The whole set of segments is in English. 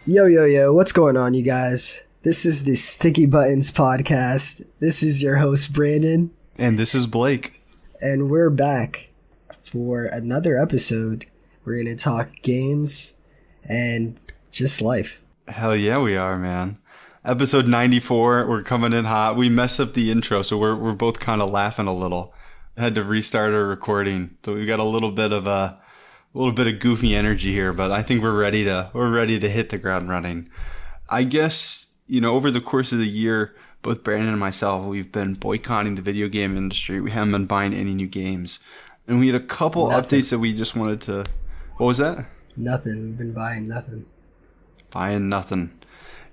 Yo, yo, yo, what's going on, you guys? This is the Sticky Buttons podcast. This is your host, Brandon. And this is Blake. And we're back for another episode. We're going to talk games and just life. Hell yeah, we are, man. Episode 94, we're coming in hot. We messed up the intro, so we're both kind of laughing a little. I had to restart our recording, so we've got a little bit of goofy energy here, but I think we're ready to hit the ground running. I guess, over the course of the year, both Brandon and myself, we've been boycotting the video game industry. We haven't been buying any new games. And we had a couple updates that we just wanted to... What was that? Nothing. We've been buying nothing. Buying nothing.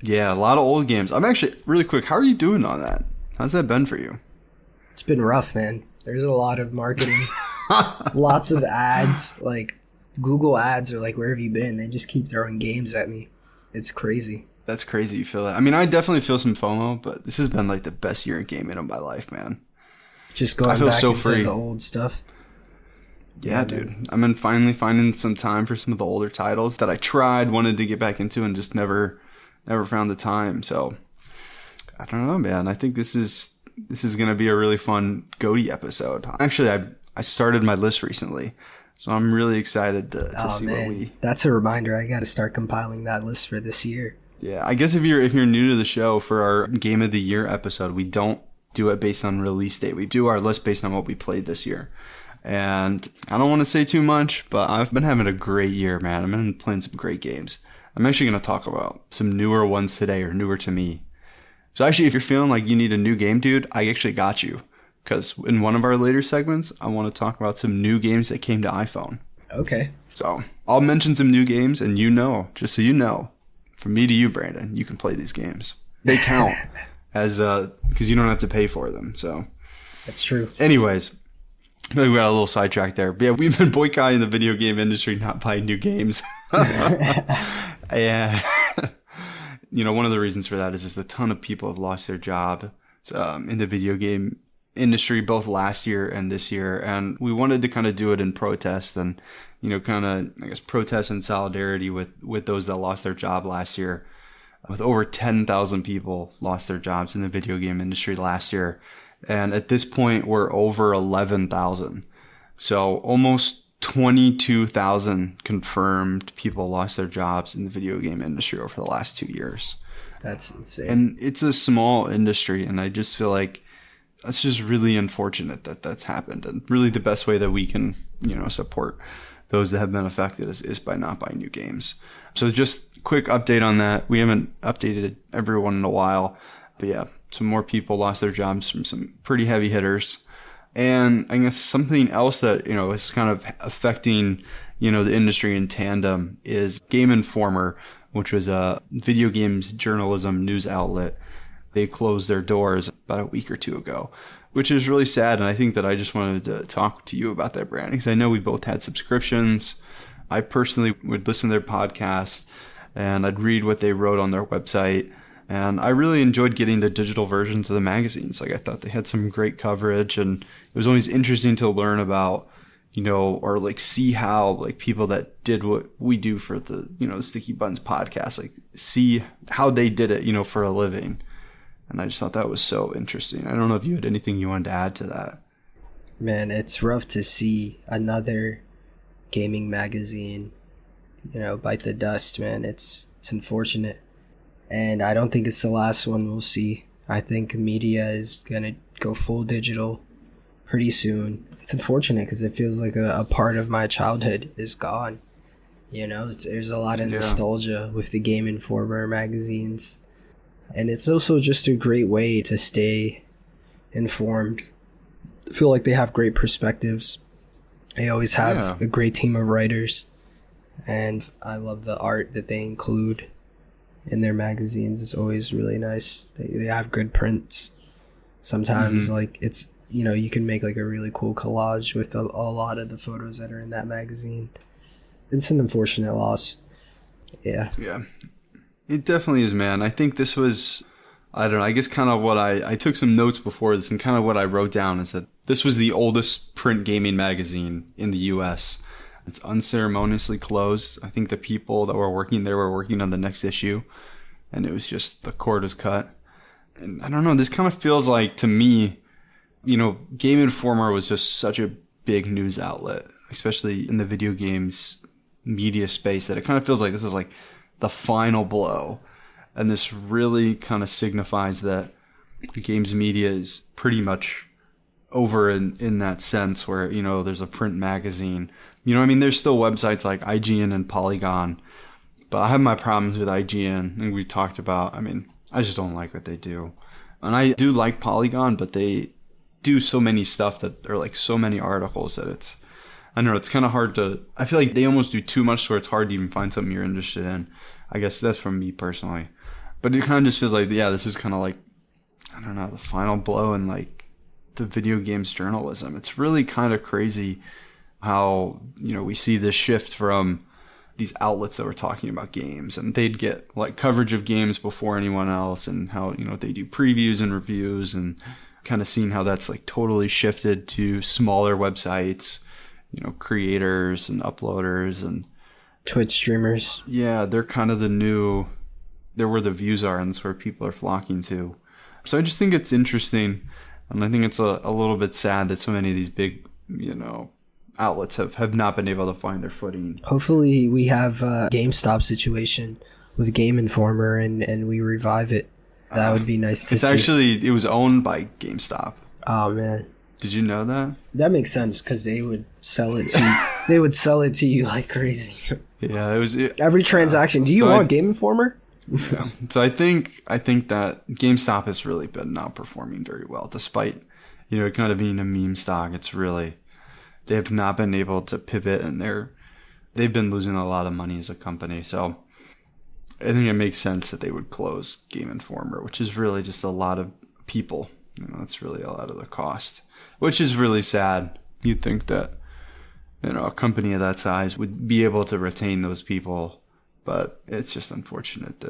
Yeah, a lot of old games. I'm actually, really quick, how are you doing on that? How's that been for you? It's been rough, man. There's a lot of marketing. Lots of ads, like Google ads are like, where have you been? They just keep throwing games at me. It's crazy. That's crazy you feel that. I mean, I definitely feel some FOMO, but this has been like the best year in gaming of my life, man. Just going back into the old stuff. Yeah, dude. I've been finally finding some time for some of the older titles that I wanted to get back into and just never found the time. So I don't know, man. I think this is going to be a really fun GOTY episode. Actually, I started my list recently, so I'm really excited to see what we... That's a reminder. I got to start compiling that list for this year. Yeah, I guess if you're new to the show, for our Game of the Year episode, we don't do it based on release date. We do our list based on what we played this year. And I don't want to say too much, but I've been having a great year, man. I've been playing some great games. I'm actually going to talk about some newer ones today, or newer to me. So actually, if you're feeling like you need a new game, dude, I actually got you. Because in one of our later segments, I want to talk about some new games that came to iPhone. Okay. So I'll mention some new games, and just so you know, from me to you, Brandon, you can play these games. They count as because you don't have to pay for them. So that's true. Anyways, I feel like we got a little sidetracked there. But yeah, we've been boycotting the video game industry, not buying new games. Yeah. One of the reasons for that is just a ton of people have lost their job in the video game industry, both last year and this year. And we wanted to kind of do it in protest and, protest in solidarity with those that lost their job last year. With over 10,000 people lost their jobs in the video game industry last year. And at this point, we're over 11,000. So almost 22,000 confirmed people lost their jobs in the video game industry over the last 2 years. That's insane. And it's a small industry, and I just feel like that's just really unfortunate that that's happened. And really the best way that we can, support those that have been affected is by not buying new games. So just quick update on that. We haven't updated everyone in a while, but yeah, some more people lost their jobs from some pretty heavy hitters. And I guess something else that, is kind of affecting, the industry in tandem is Game Informer, which was a video games journalism news outlet. They closed their doors about a week or two ago, which is really sad. And I think that I just wanted to talk to you about that, Brandon, because I know we both had subscriptions. I personally would listen to their podcast and I'd read what they wrote on their website. And I really enjoyed getting the digital versions of the magazines. Like, I thought they had some great coverage, and it was always interesting to learn about, or like see how like people that did what we do for the, the Sticky Buttons podcast, like see how they did it, for a living. And I just thought that was so interesting. I don't know if you had anything you wanted to add to that. Man, it's rough to see another gaming magazine, bite the dust, man. It's unfortunate. And I don't think it's the last one we'll see. I think media is going to go full digital pretty soon. It's unfortunate because it feels like a part of my childhood is gone. There's a lot of nostalgia with the Game Informer magazines. And it's also just a great way to stay informed. I feel like they have great perspectives. They always have a great team of writers. And I love the art that they include in their magazines. It's always really nice. They have good prints. Sometimes it's, you can make like a really cool collage with a lot of the photos that are in that magazine. It's an unfortunate loss. Yeah. Yeah. It definitely is, man. I think this was, I don't know, I guess kind of what I took some notes before this, and kind of what I wrote down is that this was the oldest print gaming magazine in the US. It's unceremoniously closed. I think the people that were working there were working on the next issue, and it was just the cord was cut. And I don't know, this kind of feels like, to me, Game Informer was just such a big news outlet, especially in the video games media space, that it kind of feels like this is like the final blow. And this really kind of signifies that the games media is pretty much over in that sense, where, there's a print magazine. There's still websites like IGN and Polygon, but I have my problems with IGN, and we talked about, I just don't like what they do. And I do like Polygon, but they do so many stuff that are like so many articles that it's kind of hard to, I feel like they almost do too much, so it's hard to even find something you're interested in. I guess that's from me personally. But it kind of just feels like, yeah, this is kind of like, I don't know, the final blow in like the video games journalism. It's really kind of crazy how, we see this shift from these outlets that were talking about games, and they'd get like coverage of games before anyone else, and how, they do previews and reviews, and kind of seeing how that's like totally shifted to smaller websites, creators and uploaders and Twitch streamers. Yeah, they're kind of they're where the views are, and that's where people are flocking to. So I just think it's interesting, and I think it's a little bit sad that so many of these big, outlets have not been able to find their footing. Hopefully we have a GameStop situation with Game Informer and we revive it. That would be nice to see. It was owned by GameStop. Oh, man. Did you know that? That makes sense, because they would sell it to you. They would sell it to you like crazy. Yeah, it was every transaction. Do you want Game Informer? Yeah. So I think that GameStop has really been not performing very well, despite it kind of being a meme stock. It's really, they have not been able to pivot, and they've been losing a lot of money as a company. So I think it makes sense that they would close Game Informer, which is really just a lot of people. It's really a lot of the cost, which is really sad. You'd think that a company of that size would be able to retain those people, but it's just unfortunate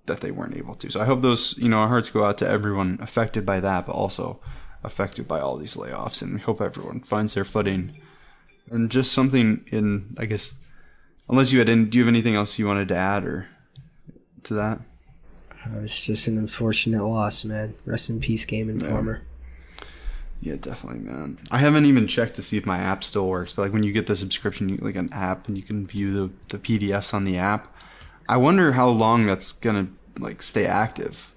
that they weren't able to. So I hope those, our hearts go out to everyone affected by that, but also affected by all these layoffs, and we hope everyone finds their footing. And just something in, I guess, unless do you have anything else you wanted to add or to that? It's just an unfortunate loss, man. Rest in peace, Game Informer. Yeah, definitely, man. I haven't even checked to see if my app still works, but like when you get the subscription, like an app, and you can view the PDFs on the app. I wonder how long that's gonna like stay active.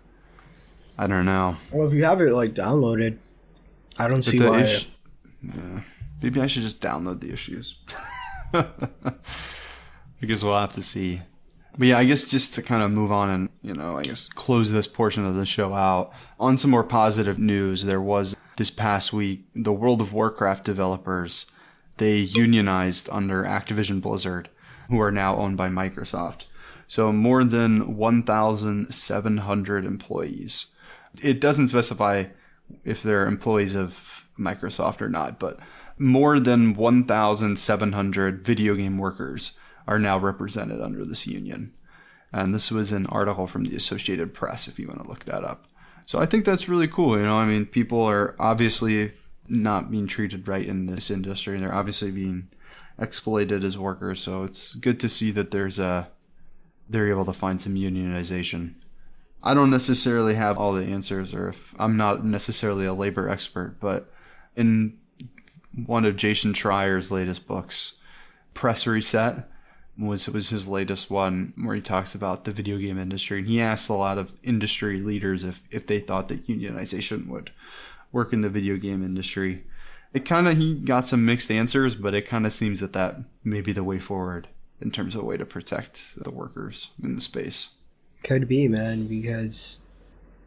I don't know. Well, if you have it like downloaded, I don't see why. Yeah, maybe I should just download the issues. I guess we'll have to see. But yeah, I guess just to kind of move on and, I guess close this portion of the show out. On some more positive news, there was this past week, the World of Warcraft developers, they unionized under Activision Blizzard, who are now owned by Microsoft. So more than 1,700 employees. It doesn't specify if they're employees of Microsoft or not, but more than 1,700 video game workers are now represented under this union. And this was an article from the Associated Press, if you want to look that up. So I think that's really cool. People are obviously not being treated right in this industry, and they're obviously being exploited as workers. So it's good to see that they're able to find some unionization. I don't necessarily have all the answers, or if I'm not necessarily a labor expert, but in one of Jason Schreier's latest books, Press Reset, was his latest one, where he talks about the video game industry, and he asked a lot of industry leaders if they thought that unionization would work in the video game industry. He got some mixed answers, but it kind of seems that may be the way forward in terms of a way to protect the workers in the space. Could be, man, because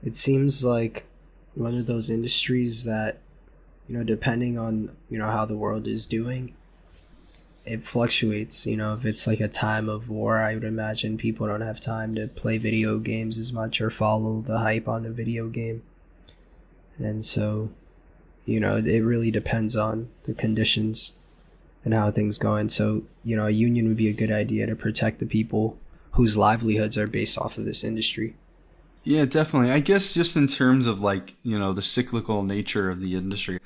it seems like one of those industries that, depending on, how the world is doing, it fluctuates. If it's like a time of war, I would imagine people don't have time to play video games as much or follow the hype on a video game. And so, it really depends on the conditions and how things go. And so, a union would be a good idea to protect the people whose livelihoods are based off of this industry. Yeah, definitely. I guess just in terms of the cyclical nature of the industry,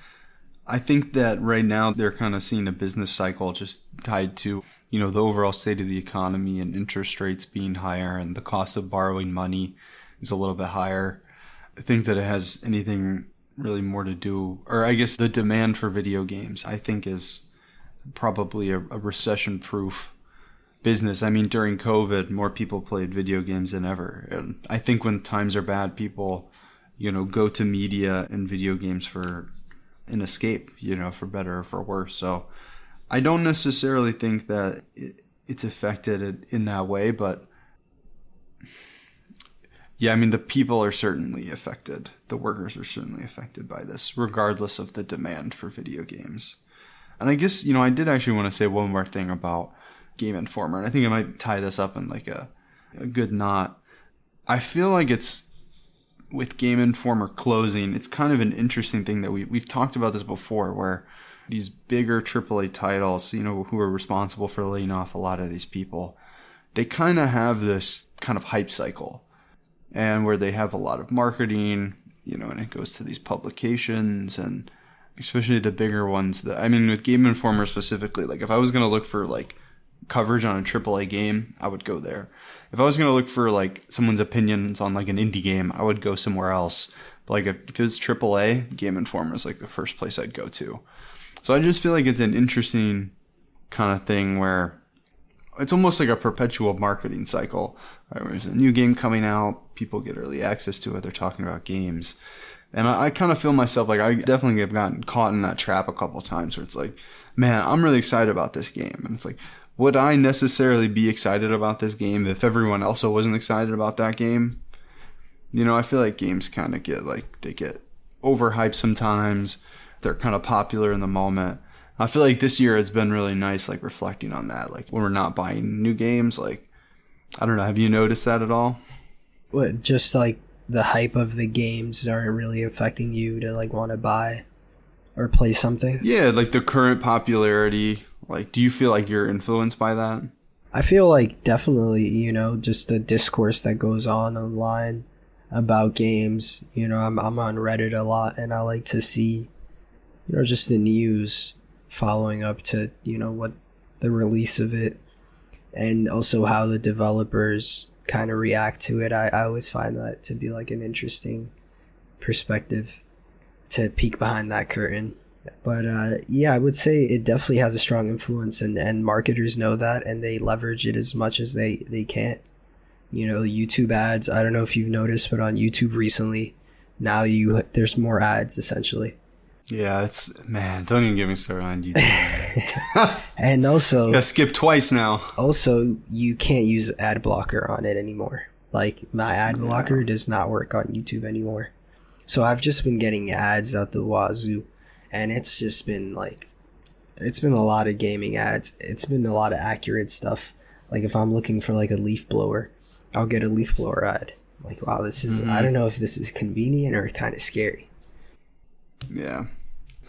I think that right now they're kind of seeing a business cycle just tied to, the overall state of the economy and interest rates being higher and the cost of borrowing money is a little bit higher. I think that it has anything really more to do, or I guess the demand for video games, I think, is probably a recession-proof business. I mean, during COVID, more people played video games than ever. And I think when times are bad, people, go to media and video games for an escape, for better or for worse. So I don't necessarily think that it's affected in that way, but yeah, I mean, the people are certainly affected. The workers are certainly affected by this, regardless of the demand for video games. And I guess, I did actually want to say one more thing about Game Informer, and I think I might tie this up in like a good knot. I feel like it's, with Game Informer closing, it's kind of an interesting thing that we've talked about this before, where these bigger AAA titles, who are responsible for laying off a lot of these people, they kind of have this kind of hype cycle, and where they have a lot of marketing, and it goes to these publications, and especially the bigger ones. With Game Informer specifically, like if I was going to look for like coverage on a AAA game, I would go there. If I was going to look for like someone's opinions on like an indie game, I would go somewhere else. But like if it was AAA, Game Informer is like the first place I'd go to. So I just feel like it's an interesting kind of thing where it's almost like a perpetual marketing cycle. Right? There's a new game coming out, people get early access to it, they're talking about games. And I kind of feel myself, like I definitely have gotten caught in that trap a couple of times where it's like, man, I'm really excited about this game. And it's like, would I necessarily be excited about this game if everyone else wasn't excited about that game? I feel like games kind of they get overhyped sometimes. They're kind of popular in the moment. I feel like this year it's been really nice, like reflecting on that. Like when we're not buying new games, like, I don't know, have you noticed that at all? What, just like the hype of the games aren't really affecting you to like want to buy or play something? Yeah, like the current popularity. Like, do you feel like you're influenced by that? I feel like definitely, just the discourse that goes on online about games. I'm on Reddit a lot, and I like to see, just the news following up to, what the release of it, and also how the developers kind of react to it. I always find that to be like an interesting perspective to peek behind that curtain. But yeah, I would say it definitely has a strong influence, and marketers know that, and they leverage it as much as they can. YouTube ads, I don't know if you've noticed, but on YouTube recently, now there's more ads essentially. Yeah, don't even get me started on YouTube. And also, I skip twice now. Also, you can't use ad blocker on it anymore. Like, my ad blocker does not work on YouTube anymore. So I've just been getting ads out the wazoo. And it's just been it's been a lot of gaming ads. It's been a lot of accurate stuff. Like if I'm looking for like a leaf blower, I'll get a leaf blower ad. Like, wow, this is, I don't know if this is convenient or kind of scary. Yeah.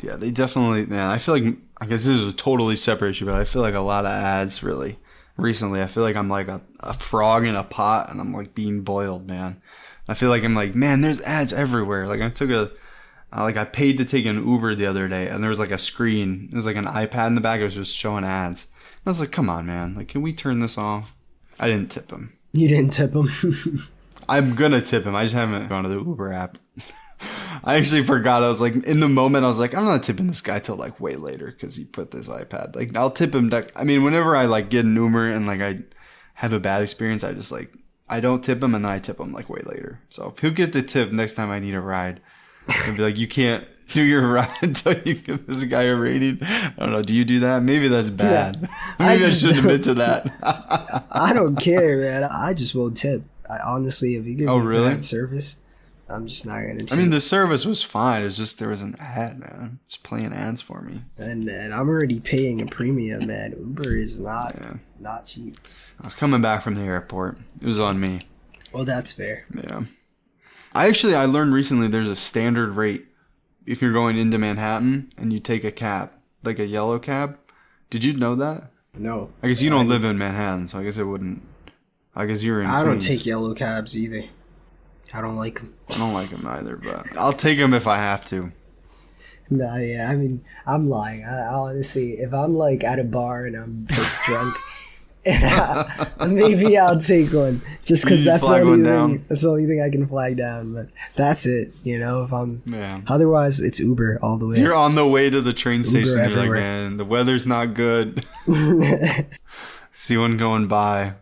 Yeah, they definitely, I feel like, I guess this is a totally separate issue, but I feel like a lot of ads really recently. I feel like I'm like a frog in a pot and I'm like being boiled, man. I feel like I'm like, man, there's ads everywhere. Like I paid to take an Uber the other day, and there was like a screen. There was like an iPad in the back. It was just showing ads. And I was like, come on, man. Like, can we turn this off? I didn't tip him. You didn't tip him? I'm going to tip him. I just haven't gone to the Uber app. I actually forgot. I was like, in the moment, I was like, I'm not tipping this guy till like way later because he put this iPad. Like, I'll tip him. Whenever I like get an Uber and like I have a bad experience, I just like, I don't tip him and then I tip him like way later. So he'll get the tip next time I need a ride. I'd be like, you can't do your ride until you give this guy a rating. I don't know. Do you do that? Maybe that's bad. Yeah, Maybe I shouldn't admit to that. I don't care, man. I just won't tip. Honestly, if you give me bad service, I'm just not going to tip. The service was fine. It's just there was an ad, man. Just playing ads for me. And I'm already paying a premium, man. Uber is not cheap. I was coming back from the airport. It was on me. Well, that's fair. Yeah. I learned recently there's a standard rate if you're going into Manhattan and you take a cab, like a yellow cab. Did you know that? No. I guess you don't live in Manhattan, so I guess it wouldn't. I guess you're in I Queens. don't take yellow cabs either. I don't like them. I don't like them either, but I'll take them if I have to. No, yeah, I mean, I'm lying. I honestly, if I'm like at a bar and I'm pissed drunk, maybe I'll take one just because You flag one down. that's the only thing I can flag down. But that's it, you know. If I'm Man. otherwise, it's Uber all the way. You're on the way to the train Uber station. You're everywhere. like, man, the weather's not good. See one going by.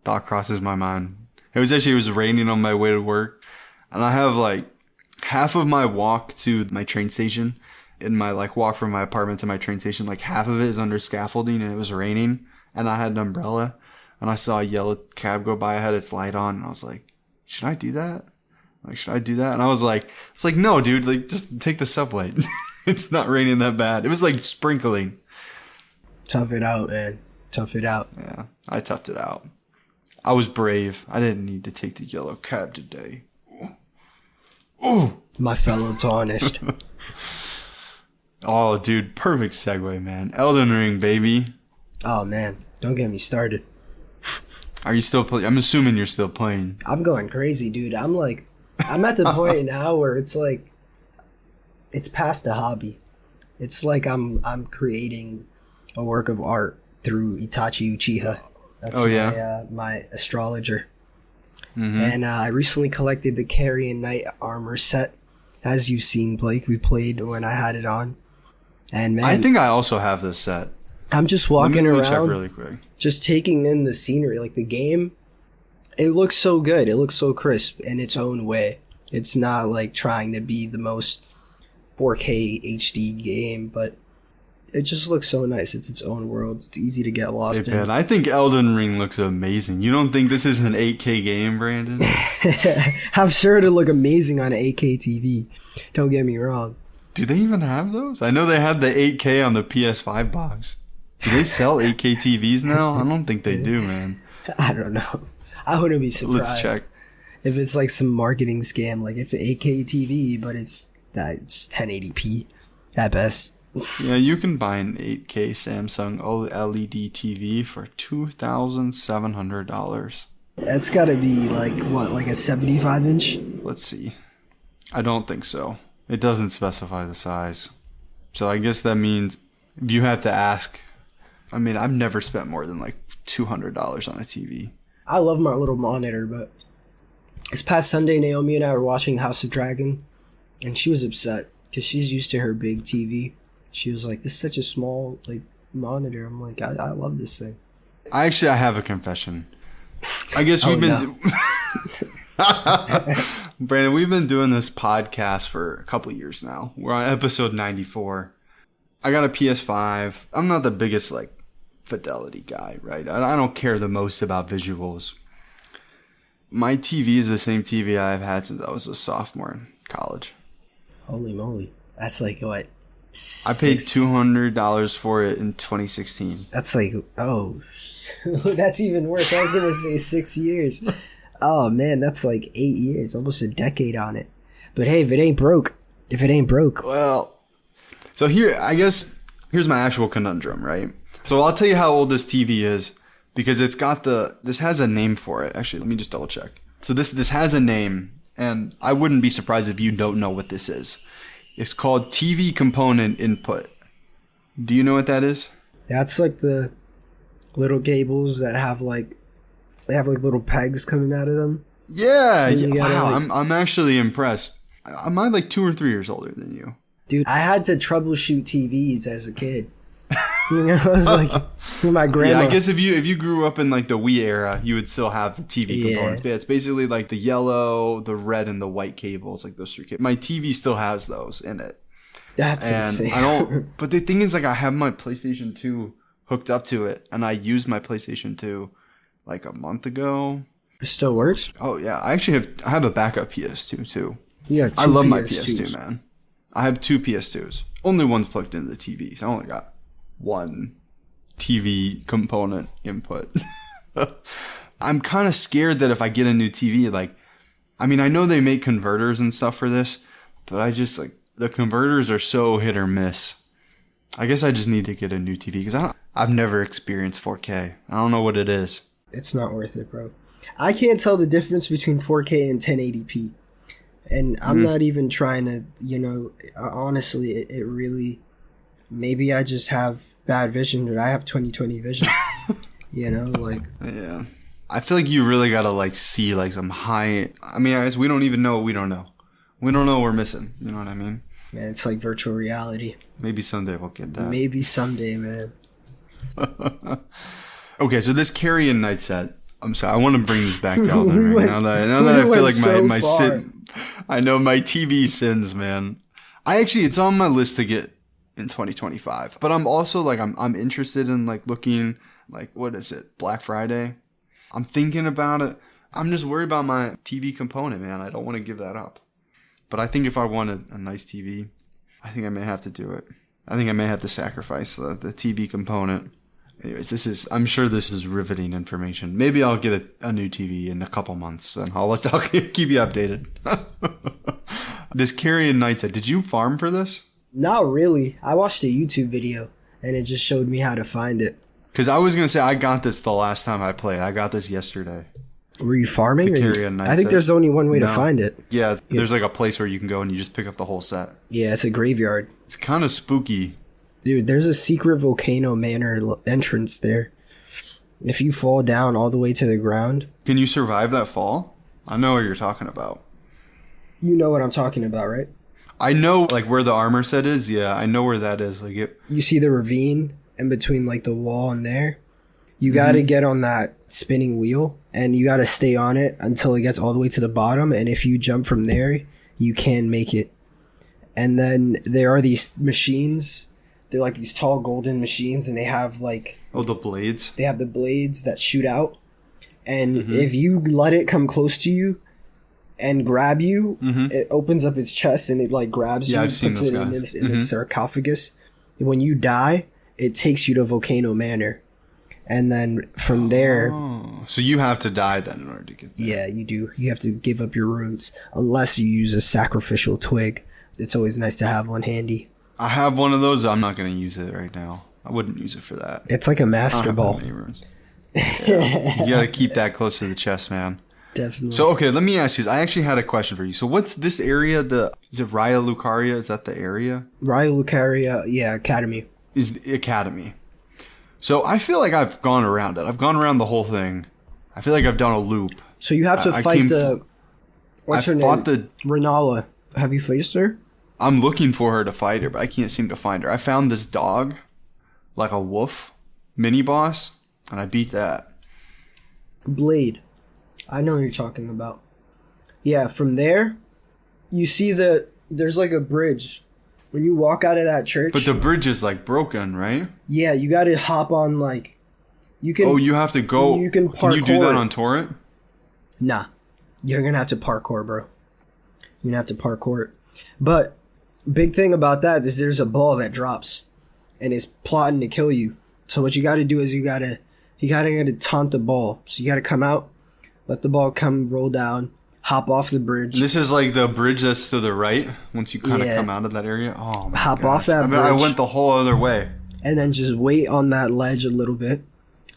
Thought crosses my mind. It was raining on my way to work, and I have like half of my walk to my train station, in my like walk from my apartment to my train station, like half of it is under scaffolding, and it was raining, and I had an umbrella, and I saw a yellow cab go by. I had its light on, and I was like, should I do that? And I was like, it's like, no, dude, like just take the subway. It's not raining that bad. It was like sprinkling. Tough it out, man. Tough it out. Yeah, I toughed it out. I was brave. I didn't need to take the yellow cab today. Ooh. My fellow tarnished. Oh, dude, perfect segue, man. Elden Ring, baby. Oh man, don't get me started. Are you still playing? I'm assuming you're still playing. I'm going crazy, dude. I'm at the point now where it's like, it's past a hobby. It's like I'm creating a work of art through Itachi Uchiha. That's my astrologer. Mm-hmm. And I recently collected the Carrion Knight armor set. As you've seen, Blake, we played when I had it on. And man, I think I also have this set. I'm just walking Let me around, check really quick. just taking in the scenery. Like the game, it looks so good. It looks so crisp in its own way. It's not like trying to be the most 4K HD game, but it just looks so nice. It's its own world. It's easy to get lost Hey, in. man, I think Elden Ring looks amazing. You don't think this is an 8K game, Brandon? I'm sure it'll look amazing on an 8K TV. Don't get me wrong. Do they even have those? I know they had the 8K on the PS5 box. Do they sell 8K TVs now? I don't think they do, man. I don't know. I wouldn't be surprised. Let's check. If it's like some marketing scam, like it's an 8K TV, but it's 1080p at best. Yeah, you can buy an 8K Samsung OLED TV for $2,700. That's gotta be like a 75 inch? Let's see. I don't think so. It doesn't specify the size. So I guess that means you have to ask. I mean, I've never spent more than like $200 on a TV. I love my little monitor, but this past Sunday, Naomi and I were watching House of Dragon, and she was upset because she's used to her big TV. She was like, "This is such a small like monitor." I'm like, "I love this thing." I have a confession. I guess we've been... Brandon, we've been doing this podcast for a couple of years now. We're on episode 94. I got a PS5. I'm not the biggest like fidelity guy, right? I don't care the most about visuals. My TV is the same TV I've had since I was a sophomore in college. Holy moly. That's like what? I paid $200 for it in 2016. That's like, oh, that's even worse. I was going to say 6 years. Oh man, that's like 8 years, almost a decade on it. But hey, if it ain't broke. Well, so here's my actual conundrum, right? So I'll tell you how old this TV is because this has a name for it. Actually, let me just double check. So this has a name, and I wouldn't be surprised if you don't know what this is. It's called TV component input. Do you know what that is? That's like the little cables that have like little pegs coming out of them. Yeah. Wow, I'm actually impressed. Am I like 2 or 3 years older than you? Dude, I had to troubleshoot TVs as a kid. You know, I was like, my grandma. Yeah, I guess if you grew up in like the Wii era, you would still have the TV components. But yeah, it's basically like the yellow, the red, and the white cables, like those 3 cables. My TV still has those in it. That's insane. I don't. But the thing is, like, I have my PlayStation 2 hooked up to it, and I used my PlayStation 2 like a month ago. It still works? Oh yeah, I have a backup PS2 too. Yeah, I love my PS2, man. I have 2 PS2s. Only one's plugged into the TV, so I only got 1 TV component input. I'm kind of scared that if I get a new TV, like, I mean, I know they make converters and stuff for this, but I just like the converters are so hit or miss. I guess I just need to get a new TV because I've never experienced 4K. I don't know what it is. It's not worth it, bro. I can't tell the difference between 4K and 1080p. And I'm not even trying to, honestly, it really, maybe I just have bad vision, but I have 20/20 vision. Like. Yeah. I feel like you really gotta like see like some high. I mean, I guess we don't even know what we don't know. We don't know what we're missing. You know what I mean? Man, it's like virtual reality. Maybe someday we'll get that. Maybe someday, man. Okay, so this Carrion Knight set. I'm sorry, I want to bring this back to Elden Ring. Now that I feel like my sin, I know my TV sins, man. It's on my list to get in 2025. But I'm also like I'm interested in like looking like, what is it, Black Friday? I'm thinking about it. I'm just worried about my TV component, man. I don't want to give that up. But I think if I want a nice TV, I think I may have to do it. I think I may have to sacrifice the TV component. Anyways, I'm sure this is riveting information. Maybe I'll get a new TV in a couple months, and I'll keep you updated. This Carrion Knight set, did you farm for this? Not really. I watched a YouTube video, and it just showed me how to find it. Because I was going to say, I got this the last time I played. I got this yesterday. Were you farming? I think there's only one way to find it. Yeah, there's like a place where you can go and you just pick up the whole set. Yeah, it's a graveyard. It's kind of spooky. Dude, there's a secret volcano manor entrance there. If you fall down all the way to the ground... Can you survive that fall? I know what you're talking about. You know what I'm talking about, right? I know like where the armor set is. Yeah, I know where that is. You see the ravine in between like the wall and there? You got to get on that spinning wheel, and you got to stay on it until it gets all the way to the bottom. And if you jump from there, you can make it. And then there are these machines. They're like these tall golden machines, and they have like... Oh, the blades? They have the blades that shoot out. And if you let it come close to you and grab you, it opens up its chest and it like grabs you and puts it in its sarcophagus. When you die, it takes you to Volcano Manor. And then from there... Oh, so you have to die then in order to get there. Yeah, you do. You have to give up your runes. Unless you use a sacrificial twig. It's always nice to have one handy. I have one of those. I'm not going to use it right now. I wouldn't use it for that. It's like a master ball. Yeah. You got to keep that close to the chest, man. Definitely. So, okay, let me ask you. I actually had a question for you. So what's this area? Is it Raya Lucaria? Is that the area? Raya Lucaria, yeah, Academy. Is the Academy. So I feel like I've gone around it. I've gone around the whole thing. I feel like I've done a loop. So you have to fight what's her name? Renala. Have you faced her? I'm looking for her to fight her, but I can't seem to find her. I found this dog, like a wolf, mini boss, and I beat that. Blade. I know what you're talking about. Yeah, from there, you see there's like a bridge. When you walk out of that church... But the bridge is like broken, right? Yeah, you gotta hop on like... You can. Oh, you have to go... You can parkour. Can you do that on Torrent? Nah. You're gonna have to parkour, bro. You're gonna have to parkour it. But, big thing about that is there's a ball that drops. And it's plotting to kill you. So what you gotta do is you gotta taunt the ball. So you gotta come out, let the ball come roll down, hop off the bridge. This is like the bridge that's to the right, once you kind of come out of that area. Oh, my hop off that bridge. I went the whole other way. And then just wait on that ledge a little bit.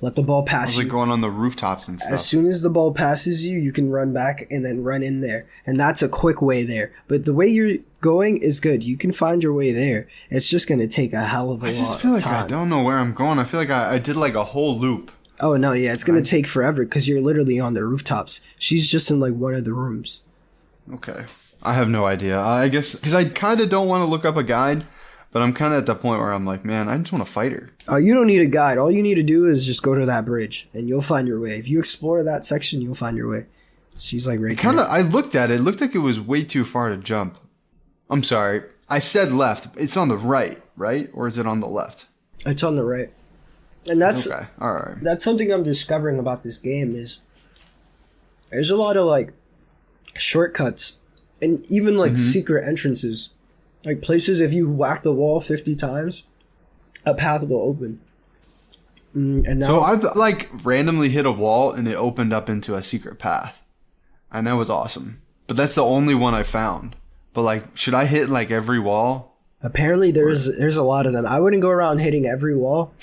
Let the ball pass you. I was like going on the rooftops and stuff. As soon as the ball passes you, you can run back and then run in there. And that's a quick way there. But the way you're going is good. You can find your way there. It's just going to take a hell of a lot of time. I just feel like I don't know where I'm going. I feel like I did like a whole loop. Oh, no, yeah. It's going to take forever because you're literally on the rooftops. She's just in like one of the rooms. Okay. I have no idea. I guess because I kind of don't want to look up a guide. But I'm kind of at the point where I'm like, man, I just want to fight her. You don't need a guide. All you need to do is just go to that bridge, and you'll find your way. If you explore that section, you'll find your way. She's like right there. I looked at it. It looked like it was way too far to jump. I'm sorry. I said left. It's on the right? Or is it on the left? It's on the right. And that's okay. All right. That's something I'm discovering about this game is there's a lot of like shortcuts and even like secret entrances. Like places, if you whack the wall 50 times, a path will open. And now, so I've like randomly hit a wall and it opened up into a secret path. And that was awesome. But that's the only one I found. But like, should I hit like every wall? Apparently there's a lot of them. I wouldn't go around hitting every wall,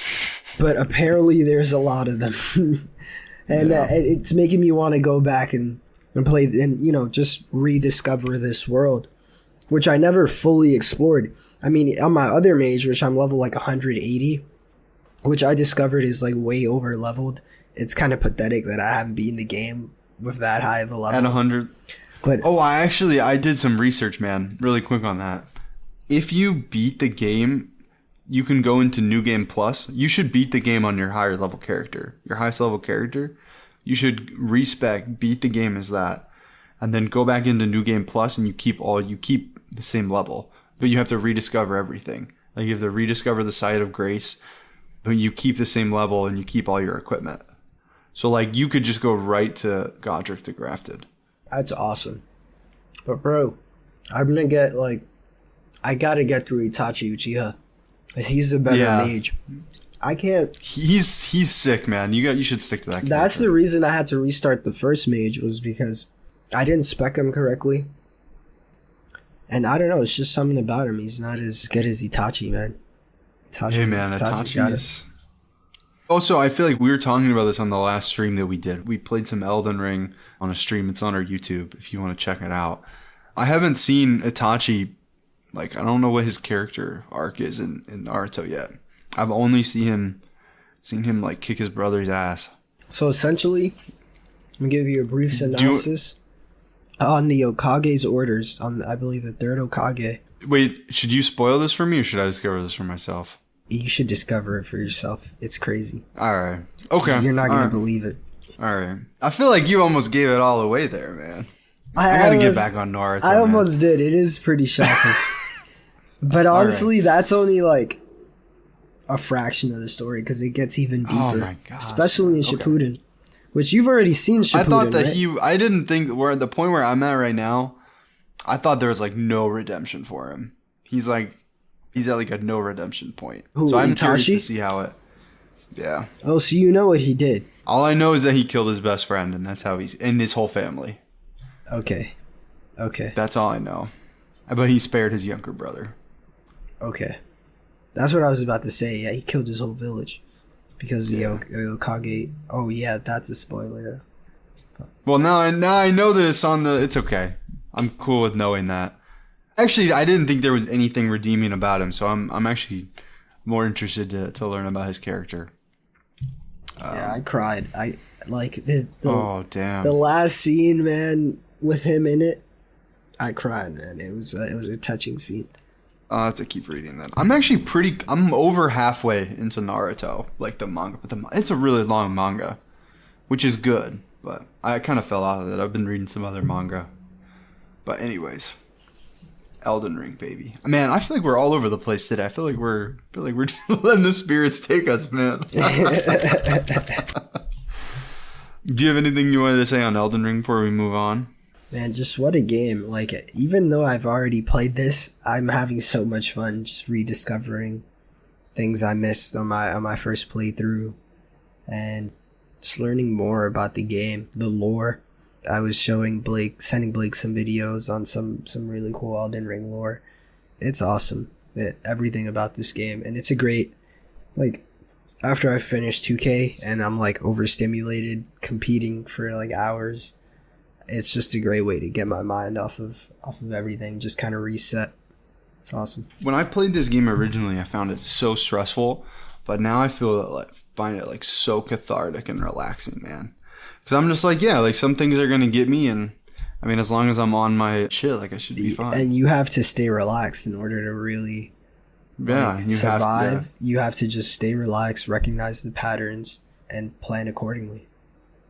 but apparently there's a lot of them. And it's making me want to go back and and play and just rediscover this world, which I never fully explored. I mean, on my other mage, which I'm level like 180, which I discovered is like way over leveled. It's kind of pathetic that I haven't beaten the game with that high of a level. At 100. But I did some research, man. Really quick on that. If you beat the game, you can go into New Game Plus. You should beat the game on your higher level character, your highest level character. You should beat the game as that, and then go back into New Game Plus, and you keep the same level, but you have to rediscover everything. Like you have to rediscover the Site of Grace, but you keep the same level and you keep all your equipment. So like you could just go right to Godric the Grafted. That's awesome. But bro, I'm gonna get I gotta get through Itachi Uchiha, 'cause he's the better mage. I can't. He's sick, man. You should stick to that. That's the reason I had to restart the first mage, was because I didn't spec him correctly. And I don't know, it's just something about him. He's not as good as Itachi, man. Itachi's. Also, I feel like we were talking about this on the last stream that we did. We played some Elden Ring on a stream. It's on our YouTube if you want to check it out. I haven't seen Itachi. I don't know what his character arc is in Naruto yet. I've only seen him kick his brother's ass. So essentially, I'm gonna give you a brief synopsis on the Okage's orders, on I believe the third Okage. Wait, should you spoil this for me, or should I discover this for myself? You should discover it for yourself. It's crazy. All right. Okay. You're not gonna believe it. All right. I feel like you almost gave it all away there, man. I gotta get back on Naruto. I almost did. It is pretty shocking. But honestly, that's only a fraction of the story, because it gets even deeper. Oh my gosh. Especially in Shippuden, which you've already seen Shippuden, I thought that right? I didn't think we're at the point where I'm at right now. I thought there was no redemption for him. He's at a no redemption point. Who, so I'm Itachi? curious to see how it. Yeah. Oh, so you know what he did. All I know is that he killed his best friend, and that's how and his whole family. Okay. That's all I know. But he spared his younger brother. Okay. That's what I was about to say. Yeah, he killed his whole village because the Okage. Oh yeah, that's a spoiler. Well, now I know that it's on the. It's okay. I'm cool with knowing that. Actually, I didn't think there was anything redeeming about him, so I'm actually more interested to learn about his character. Yeah, I cried. Oh damn! The last scene, man, with him in it, I cried, man. It was a touching scene. I'll have to keep reading that. I'm over halfway into Naruto, the manga. But it's a really long manga, which is good. But I kind of fell out of it. I've been reading some other manga. But anyways, Elden Ring, baby. Man, I feel like we're all over the place today. I feel like we're just letting the spirits take us, man. Do you have anything you wanted to say on Elden Ring before we move on? Man, just what a game. Even though I've already played this, I'm having so much fun just rediscovering things I missed on my first playthrough, and just learning more about the game, the lore. I was sending Blake some videos on some really cool Elden Ring lore. It's awesome. Everything about this game, and it's a great, after I finish 2K and I'm overstimulated competing for hours, it's just a great way to get my mind off of everything, just kind of reset. It's awesome. When I played this game originally, I found it so stressful, but now I find it so cathartic and relaxing, man. Because I'm just some things are gonna get me, and I mean, as long as I'm on my shit, I should be fine. And you have to stay relaxed in order to really survive. You have to just stay relaxed, recognize the patterns, and plan accordingly.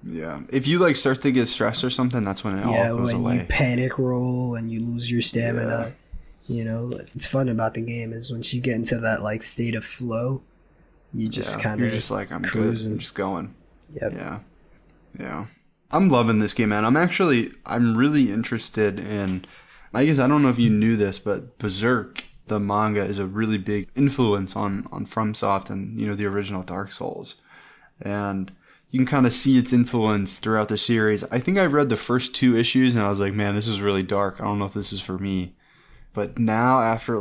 Yeah, if you start to get stressed or something, that's when it all goes away. You panic roll and you lose your stamina. Yeah. It's fun about the game is once you get into that state of flow, you just kind of you're just I'm cruising. Good, I'm just going. Yep. Yeah. I'm loving this game, man. I'm really interested in. I guess I don't know if you knew this, but Berserk, the manga, is a really big influence on FromSoft and the original Dark Souls, and you can kind of see its influence throughout the series. I think I read the first 2 issues and I was like, man, this is really dark. I don't know if this is for me. But now after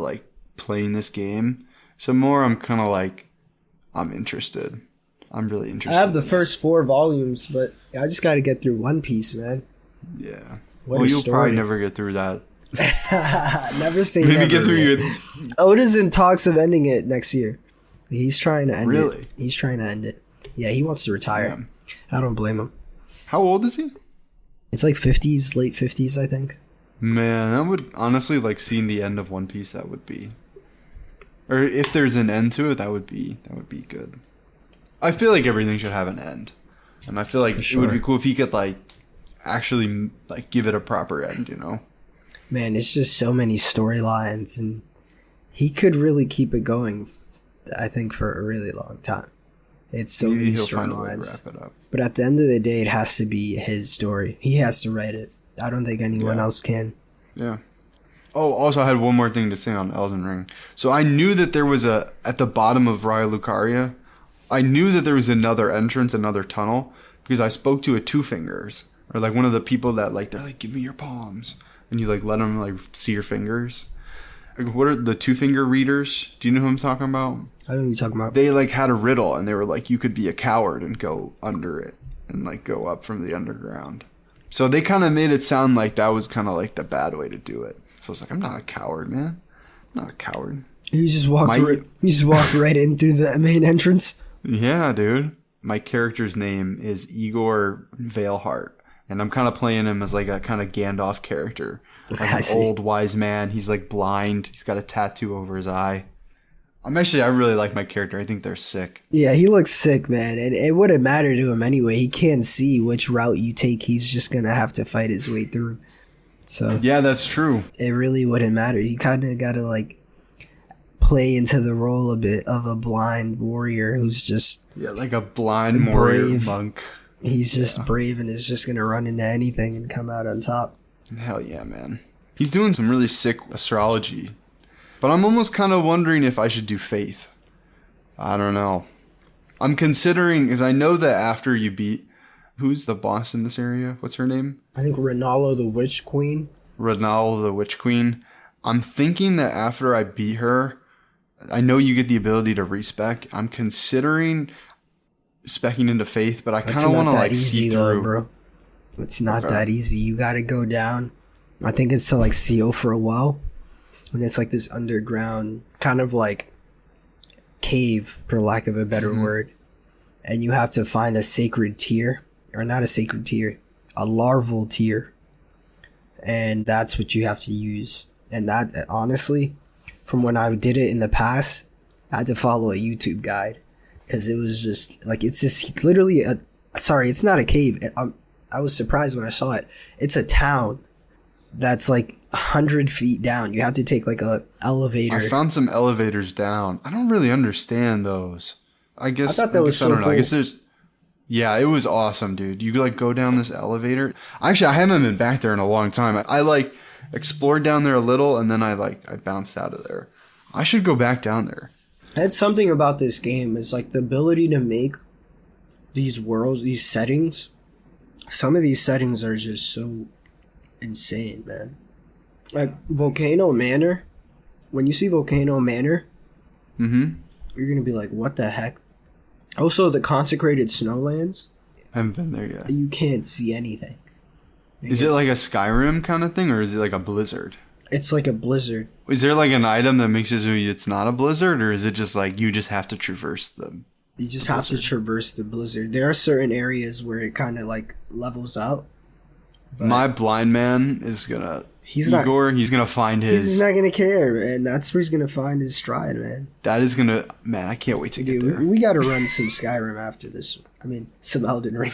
playing this game some more, I'm kind of I'm interested. I'm really interested. I have the first 4 volumes, but I just got to get through One Piece, man. Yeah. What Well, a you'll story. probably never get through that. Never say Maybe never. get through Man. your... Oda's in talks of ending it next year. He's trying to end Really? it. He's trying to end it. Yeah, he wants to retire. Damn. I don't blame him. How old is he? It's like 50s, late 50s, I think. Man, I would honestly like seeing the end of One Piece. That would be, or if there's an end to it, that would be good. I feel like everything should have an end, and I feel like it would be cool if he could like actually like give it a proper end. You know? Man, it's just so many storylines, and he could really keep it going. I think for a really long time. It's so Maybe many he'll find a way to storylines. wrap it up. But at the end of the day, it has to be his story. He has to write it. I don't think anyone else can. Yeah. Oh, also, I had one more thing to say on Elden Ring. So I knew that there was at the bottom of Raya Lucaria, I knew that there was another entrance, another tunnel, because I spoke to a Two Fingers, or like one of the people that like, they're like, give me your palms. And you like let them like see your fingers. Like, what are the Two Finger readers? Do you know who I'm talking about? I don't know what you're talking about. They like had a riddle, and they were like, you could be a coward and go under it and like go up from the underground. So they kind of made it sound like that was kind of like the bad way to do it. So I was like, I'm not a coward, man. I'm not a coward. You just walked right in through the main entrance. Yeah, dude. My character's name is Igor Veilheart, and I'm kind of playing him as like a kind of Gandalf character. Like an old wise man. He's like blind. He's got a tattoo over his eye. I really like my character. I think they're sick. Yeah, he looks sick, man. And it wouldn't matter to him anyway. He can't see which route you take. He's just going to have to fight his way through. So yeah, that's true. It really wouldn't matter. You kind of got to like play into the role a bit of a blind warrior who's just... Yeah, like a blind warrior monk. He's just brave and is just going to run into anything and come out on top. Hell yeah, man. He's doing some really sick astrology. But I'm almost kind of wondering if I should do faith. I don't know. I'm considering, because I know that after you beat... Who's the boss in this area? What's her name? I think Renala the Witch Queen. Renala the Witch Queen. I'm thinking that after I beat her, I know you get the ability to respec. I'm considering specking into faith, but I kind of want to like see through. Bro. It's not that easy. You got to go down. I think it's to like CO for a while. And it's like this underground kind of like cave, for lack of a better word. And you have to find a sacred tier, or not a sacred tier, a larval tier. And that's what you have to use. And that, honestly, from when I did it in the past, I had to follow a YouTube guide. Because it was just, like, it's just literally it's not a cave. I was surprised when I saw it. It's a town that's like 100 feet down. You have to take like a elevator. I found some elevators down. I don't really understand those. I guess I thought that was so cool. I guess there's... Yeah, it was awesome, dude. You like go down this elevator. Actually, I haven't been back there in a long time. I like explored down there a little, and then I bounced out of there. I should go back down there. That's something about this game. Is like the ability to make these worlds, these settings. Some of these settings are just so insane, man. Like Volcano Manor. When you see Volcano Manor, you're gonna be like, "What the heck?" Also, the Consecrated Snowlands. I haven't been there yet. You can't see anything. Is it like a Skyrim kind of thing, or is it like a blizzard? It's like a blizzard. Is there like an item that makes it so it's not a blizzard, or is it just like you just have to traverse them? You just have to traverse the blizzard. There are certain areas where it kind of like levels out. My blind man is gonna... he's gonna find his... He's not gonna care, man. That's where he's gonna find his stride, man. That is gonna... Man, I can't wait to get there. We gotta run some Skyrim after this. I mean, some Elden Ring.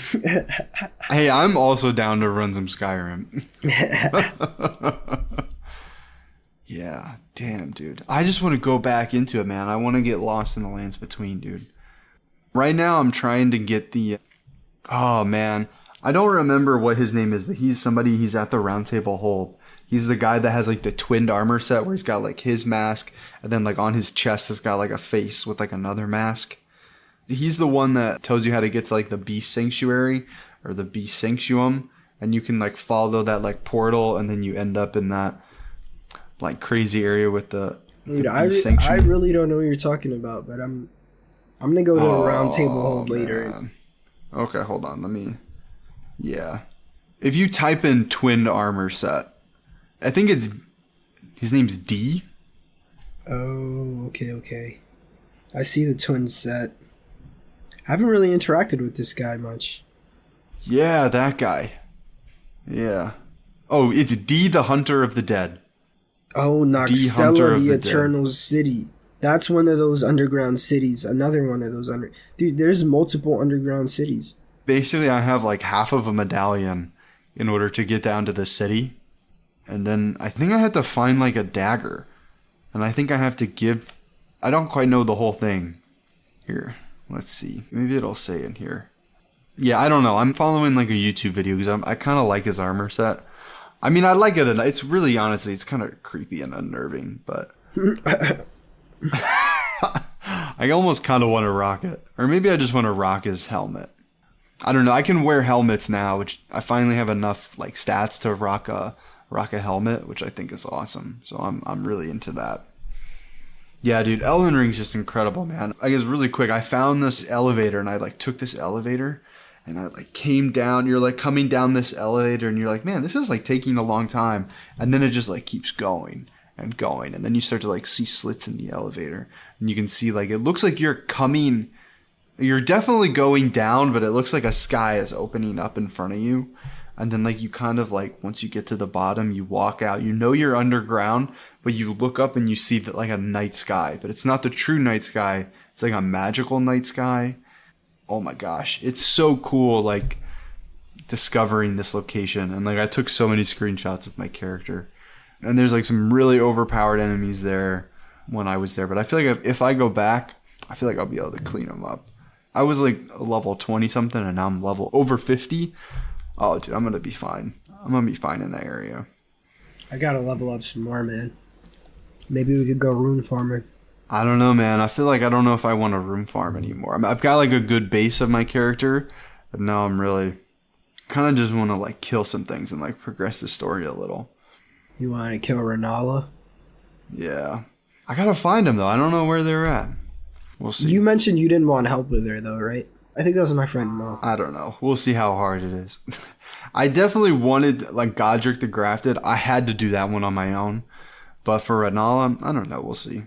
Hey, I'm also down to run some Skyrim. Yeah, damn, dude. I just want to go back into it, man. I want to get lost in the lands between, dude. Right now, I'm trying to get the... Oh, man. I don't remember what his name is, but he's at the Round Table Hold. He's the guy that has like the twinned armor set where he's got like his mask, and then like on his chest has got like a face with like another mask. He's the one that tells you how to get to like the Beast Sanctuary or the Beast Sanctuum, and you can like follow that like portal, and then you end up in that like crazy area with the... Dude, I really don't know what you're talking about, but I'm gonna go to a Round Table Hold later. Man. Okay, hold on. Let me... Yeah. If you type in twin armor set, I think it's his name's D. Oh, okay. I see the twin set. I haven't really interacted with this guy much. Yeah, that guy. Yeah. Oh, it's D, the Hunter of the Dead. Oh, Hunter Noxtella, of the the Eternal City. That's one of those underground cities. Another one of those Dude, there's multiple underground cities. Basically, I have like half of a medallion in order to get down to the city. And then I think I have to find like a dagger. And I think I have to give... I don't quite know the whole thing. Here, let's see. Maybe it'll say in here. Yeah, I don't know. I'm following like a YouTube video because I kind of like his armor set. I mean, I like it. It's really, honestly, it's kind of creepy and unnerving, but... I almost kind of want to rock it. Or maybe I just want to rock his helmet. I don't know. I can wear helmets now, which I finally have enough like stats to rock a helmet, which I think is awesome. So I'm really into that. Yeah, dude, Elden Ring's just incredible, man. I guess really quick, I found this elevator and I like took this elevator and I like came down. You're like coming down this elevator and you're like, man, this is like taking a long time. And then it just like keeps going and going. And then you start to like see slits in the elevator and you can see like, it looks like you're definitely going down, but it looks like a sky is opening up in front of you. And then like you kind of like, once you get to the bottom, you walk out, you know you're underground, but you look up and you see that like a night sky, but it's not the true night sky. It's like a magical night sky. Oh my gosh. It's so cool. Like discovering this location. And like, I took so many screenshots with my character and there's like some really overpowered enemies there when I was there. But I feel like if I go back, I feel like I'll be able to clean them up. I was like level 20 something and now I'm level over 50. Oh, dude, I'm going to be fine. I'm going to be fine in that area. I gotta level up some more, man. Maybe we could go rune farming. I don't know, man. I feel like I don't know if I want to room farm anymore. I've got like a good base of my character, but now I'm really kind of just want to like kill some things and like progress the story a little. You want to kill Renala? Yeah. I got to find them, though. I don't know where they're at. We'll see. You mentioned you didn't want help with her, though, right? I think that was my friend Mo. I don't know. We'll see how hard it is. I definitely wanted, like, Godric the Grafted. I had to do that one on my own. But for Renala, I don't know. We'll see.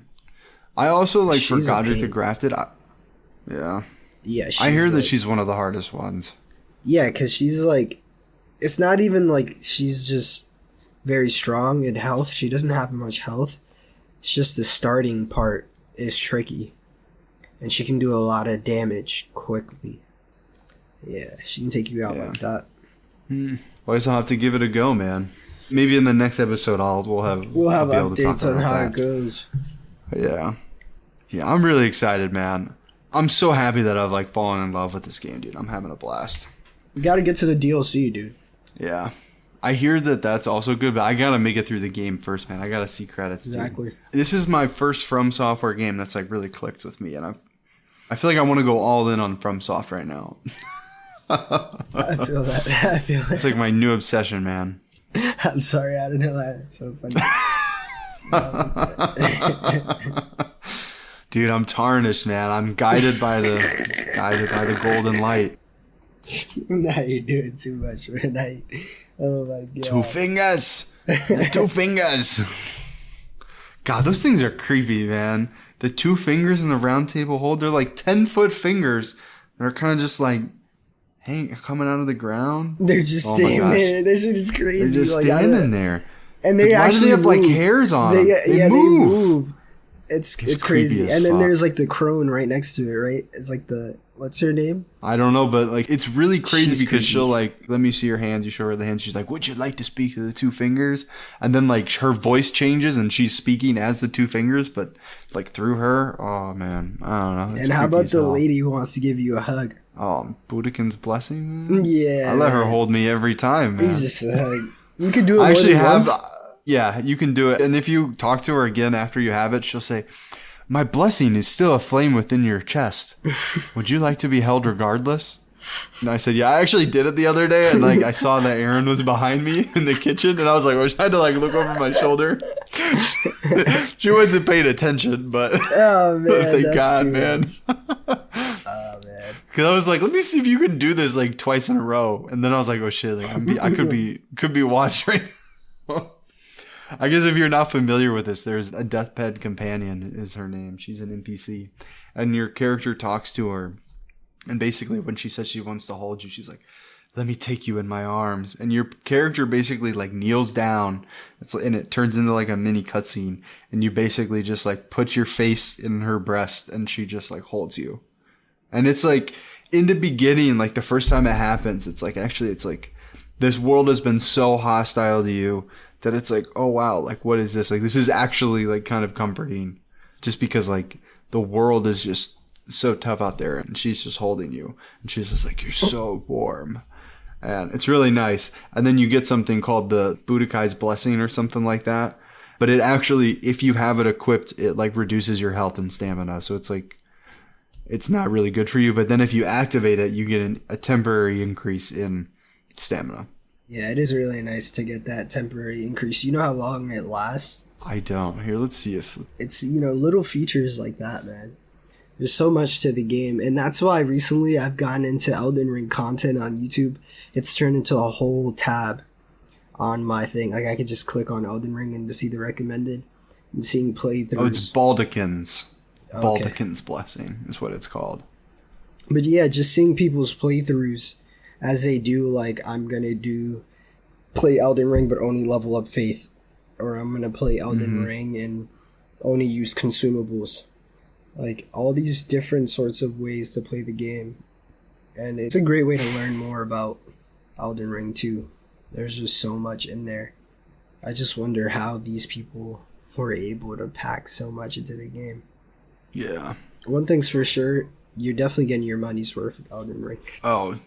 I also, like, for Godric the Grafted, yeah. Yeah, I hear that she's one of the hardest ones. Yeah, because she's, like... It's not even, like, she's just very strong in health. She doesn't have much health. It's just the starting part is tricky. And she can do a lot of damage quickly. Yeah, she can take you out like that. Well, I guess I'll have to give it a go, man. Maybe in the next episode we'll have updates on how it goes. Yeah. Yeah, I'm really excited, man. I'm so happy that I've like fallen in love with this game, dude. I'm having a blast. You gotta get to the DLC, dude. Yeah. I hear that that's also good, but I gotta make it through the game first, man. I gotta see credits, exactly. Dude. This is my first From Software game that's like really clicked with me, and I feel like I want to go all in on FromSoft right now. I feel that. It's like my new obsession, man. I'm sorry, I didn't know that. It's so funny. Dude, I'm tarnished, man. I'm guided by the golden light. Now you're doing too much, man. Oh my god. 2 fingers. The 2 fingers. God, those things are creepy, man. The 2 fingers in the round table hold, they're like 10-foot fingers. They're kind of just like coming out of the ground. They're just standing there. This is crazy. They're just like, standing there. And they like, actually why do they have like hairs on them? They move. It's crazy. And then there's like the crone right next to it, right? It's like the, what's her name? I don't know, but like it's really crazy because she'll like, let me see your hands. You show her the hands. She's like, would you like to speak to the 2 fingers? And then like her voice changes and she's speaking as the 2 fingers, but like through her. Oh man, I don't know. And how about the lady who wants to give you a hug? Oh, Budokan's blessing? Yeah. I let her hold me every time, man. He's just a hug. You can do it I actually have, once. Yeah, you can do it. And if you talk to her again after you have it, she'll say, my blessing is still aflame within your chest. Would you like to be held regardless? And I said, yeah, I actually did it the other day. And like I saw that Aaron was behind me in the kitchen. And I was like, I tried to like look over my shoulder. She wasn't paying attention, but oh, man, thank God, man. Oh, man. Because I was like, let me see if you can do this like twice in a row. And then I was like, oh shit, like I could be watched right now. I guess if you're not familiar with this, there's a deathbed companion is her name. She's an NPC. And your character talks to her. And basically when she says she wants to hold you, she's like, let me take you in my arms. And your character basically like kneels down. And it turns into like a mini cutscene. And you basically just like put your face in her breast and she just like holds you. And it's like in the beginning, like the first time it happens, it's like actually it's like this world has been so hostile to you that it's like, oh wow, like what is this? Like this is actually like kind of comforting just because like the world is just so tough out there and she's just holding you and she's just like, you're so warm. And it's really nice. And then you get something called the Budokai's Blessing or something like that. But it actually, if you have it equipped, it like reduces your health and stamina. So it's like, it's not really good for you. But then if you activate it, you get a temporary increase in stamina. Yeah, it is really nice to get that temporary increase. You know how long it lasts? I don't. Here, let's see if... It's, little features like that, man. There's so much to the game. And that's why recently I've gotten into Elden Ring content on YouTube. It's turned into a whole tab on my thing. Like, I could just click on Elden Ring and to see the recommended and seeing playthroughs. Oh, it's Baldekin's. Okay. Baldekin's Blessing is what it's called. But yeah, just seeing people's playthroughs as they do, like, I'm going to play Elden Ring but only level up Faith. Or I'm going to play Elden Ring and only use consumables. Like, all these different sorts of ways to play the game. And it's a great way to learn more about Elden Ring, too. There's just so much in there. I just wonder how these people were able to pack so much into the game. Yeah. One thing's for sure, you're definitely getting your money's worth with Elden Ring. Oh,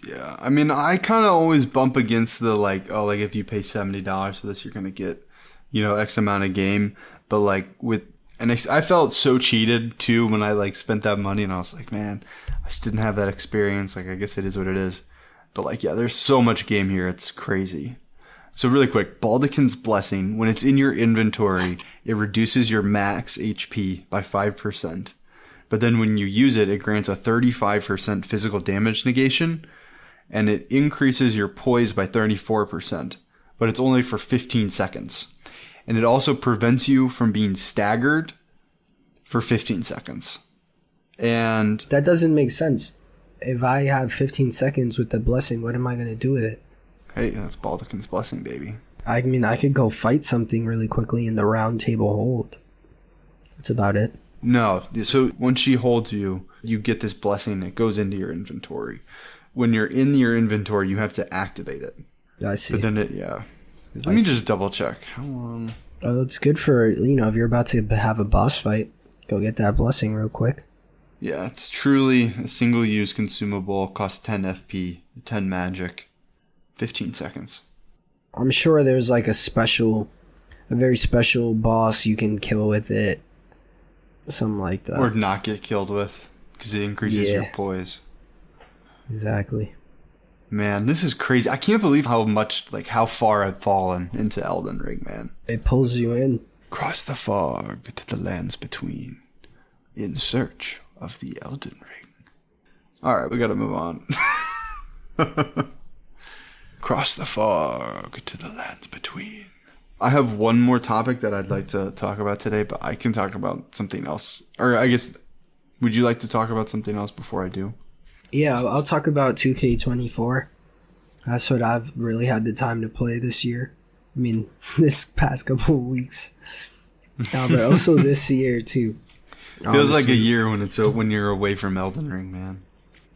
yeah. I mean, I kind of always bump against the, like, oh, like, if you pay $70 for this, you're going to get, X amount of game. But, like, and I felt so cheated, too, when I, like, spent that money. And I was like, man, I just didn't have that experience. Like, I guess it is what it is. But, like, yeah, there's so much game here. It's crazy. So, really quick, Baldekin's Blessing, when it's in your inventory, it reduces your max HP by 5%. But then when you use it, it grants a 35% physical damage negation. And it increases your poise by 34%. But it's only for 15 seconds. And it also prevents you from being staggered for 15 seconds. And that doesn't make sense. If I have 15 seconds with the blessing, what am I going to do with it? Hey, that's Baldekin's Blessing, baby. I mean, I could go fight something really quickly in the round table hold. That's about it. No. So once she holds you, you get this blessing that goes into your inventory. When you're in your inventory, you have to activate it. I see. But then Let me just double check. How long? Oh, it's good for, if you're about to have a boss fight, go get that blessing real quick. Yeah, it's truly a single-use consumable, costs 10 FP, 10 magic, 15 seconds. I'm sure there's like a very special boss you can kill with it. Something like that. Or not get killed with, because it increases your poise. Exactly. Man, this is crazy. I can't believe how far I've fallen into Elden Ring, man. It pulls you in. Cross the fog to the lands between, in search of the Elden Ring. Alright, we gotta move on. Cross the fog to the lands between. I have one more topic that I'd like to talk about today, but I can talk about something else. Or I guess, would you like to talk about something else before I do? Yeah, I'll talk about 2K24. That's what I've really had the time to play this year. I mean, this past couple of weeks. But also this year, too. Feels like a year when you're away from Elden Ring, man.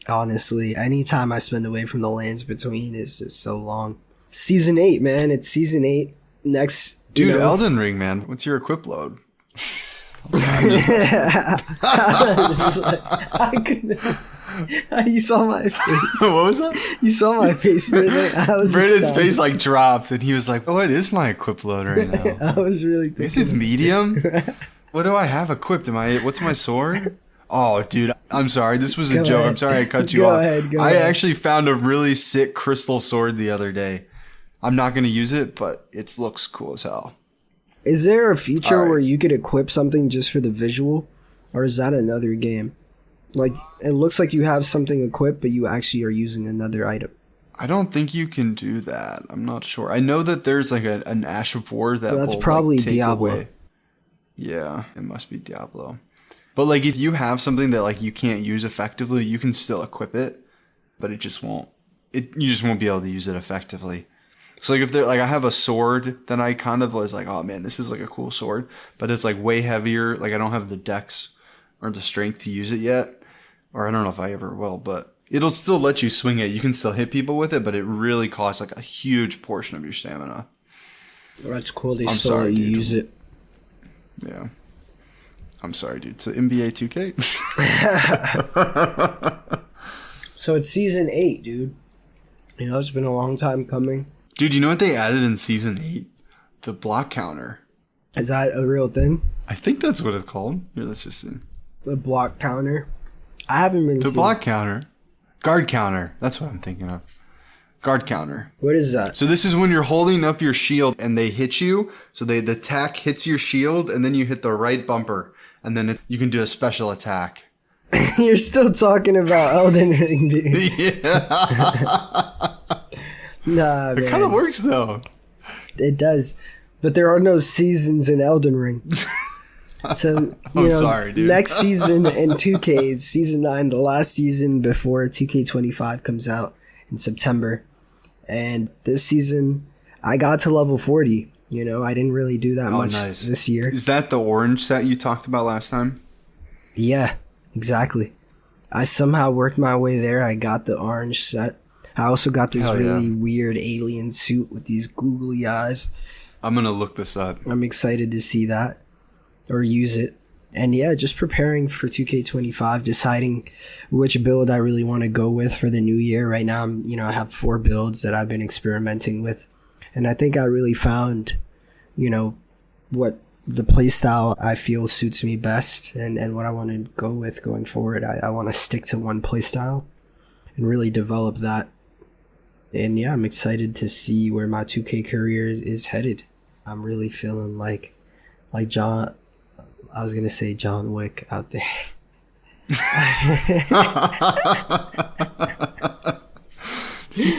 Honestly, anytime I spend away from the lands between is just so long. Season 8, man. It's Season 8. Next, dude, Elden Ring, man. What's your equip load? You saw my face. What was that? You saw my face, Brandon. Brandon's face like dropped, and he was like, "Oh, it is my equip load right now." I was really thinking. I guess it's medium. What do I have equipped? What's my sword? Oh, dude, I'm sorry. This was a joke. I'm sorry I cut you off. I actually found a really sick crystal sword the other day. I'm not going to use it, but it looks cool as hell. Is there a feature where you could equip something just for the visual? Or is that another game? Like, it looks like you have something equipped, but you actually are using another item. I don't think you can do that. I'm not sure. I know that there's like an Ash of War that That's will probably like, take Diablo. away. Yeah, it must be Diablo. But like if you have something that like you can't use effectively, you can still equip it, but it just won't. You just won't be able to use it effectively. So like if there like I have a sword that I kind of was like, oh man, this is like a cool sword, but it's like way heavier. Like I don't have the dex or the strength to use it yet, or I don't know if I ever will, but it'll still let you swing it. You can still hit people with it, but it really costs like a huge portion of your stamina. That's cool. They I'm still sorry, let you dude. use it. Yeah. I'm sorry, dude. So NBA 2K? So it's season 8, dude. You know, it's been a long time coming. Dude, you know what they added in season 8? The block counter. Is that a real thing? I think that's what it's called. Here, let's just see. The block counter? I haven't been The block counter. Guard counter. That's what I'm thinking of. Guard counter. What is that? So this is when you're holding up your shield and they hit you. So the attack hits your shield and then you hit the right bumper. And then you can do a special attack. You're still talking about Elden Ring, dude. Yeah. Nah, man. It kind of works though. It does. But there are no seasons in Elden Ring. So, I'm sorry, dude. Next season in 2K, season 9, the last season before 2K25 comes out in September. And this season, I got to level 40. You know, I didn't really do that much this year. Is that the orange set you talked about last time? Yeah, exactly. I somehow worked my way there. I got the orange set. I also got this really weird alien suit with these googly eyes. I'm going to look this up. I'm excited to see that or use it. And yeah, just preparing for 2K25, deciding which build I really want to go with for the new year. Right now, I have 4 builds that I've been experimenting with. And I think I really found, what the playstyle I feel suits me best and what I want to go with going forward. I want to stick to one playstyle and really develop that. And yeah, I'm excited to see where my 2K career is headed. I'm really feeling like John Wick out there.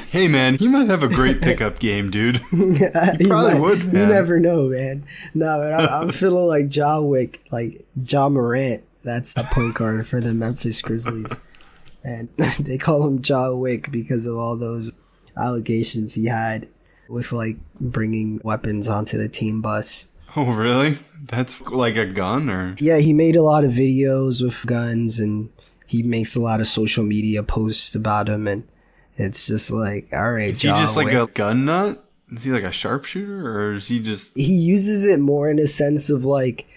Hey man, he might have a great pickup game, dude. He probably would, man. You never know, man. No, but I'm feeling like John Wick, like Ja Morant. That's a point guard for the Memphis Grizzlies. And they call him John Wick because of all those allegations he had with like bringing weapons onto the team bus. Oh, really? That's like a gun or? Yeah, he made a lot of videos with guns and he makes a lot of social media posts about them, and it's just like, all right, is he just like a gun nut? Is he like a sharpshooter or is he just... He uses it more in a sense of like,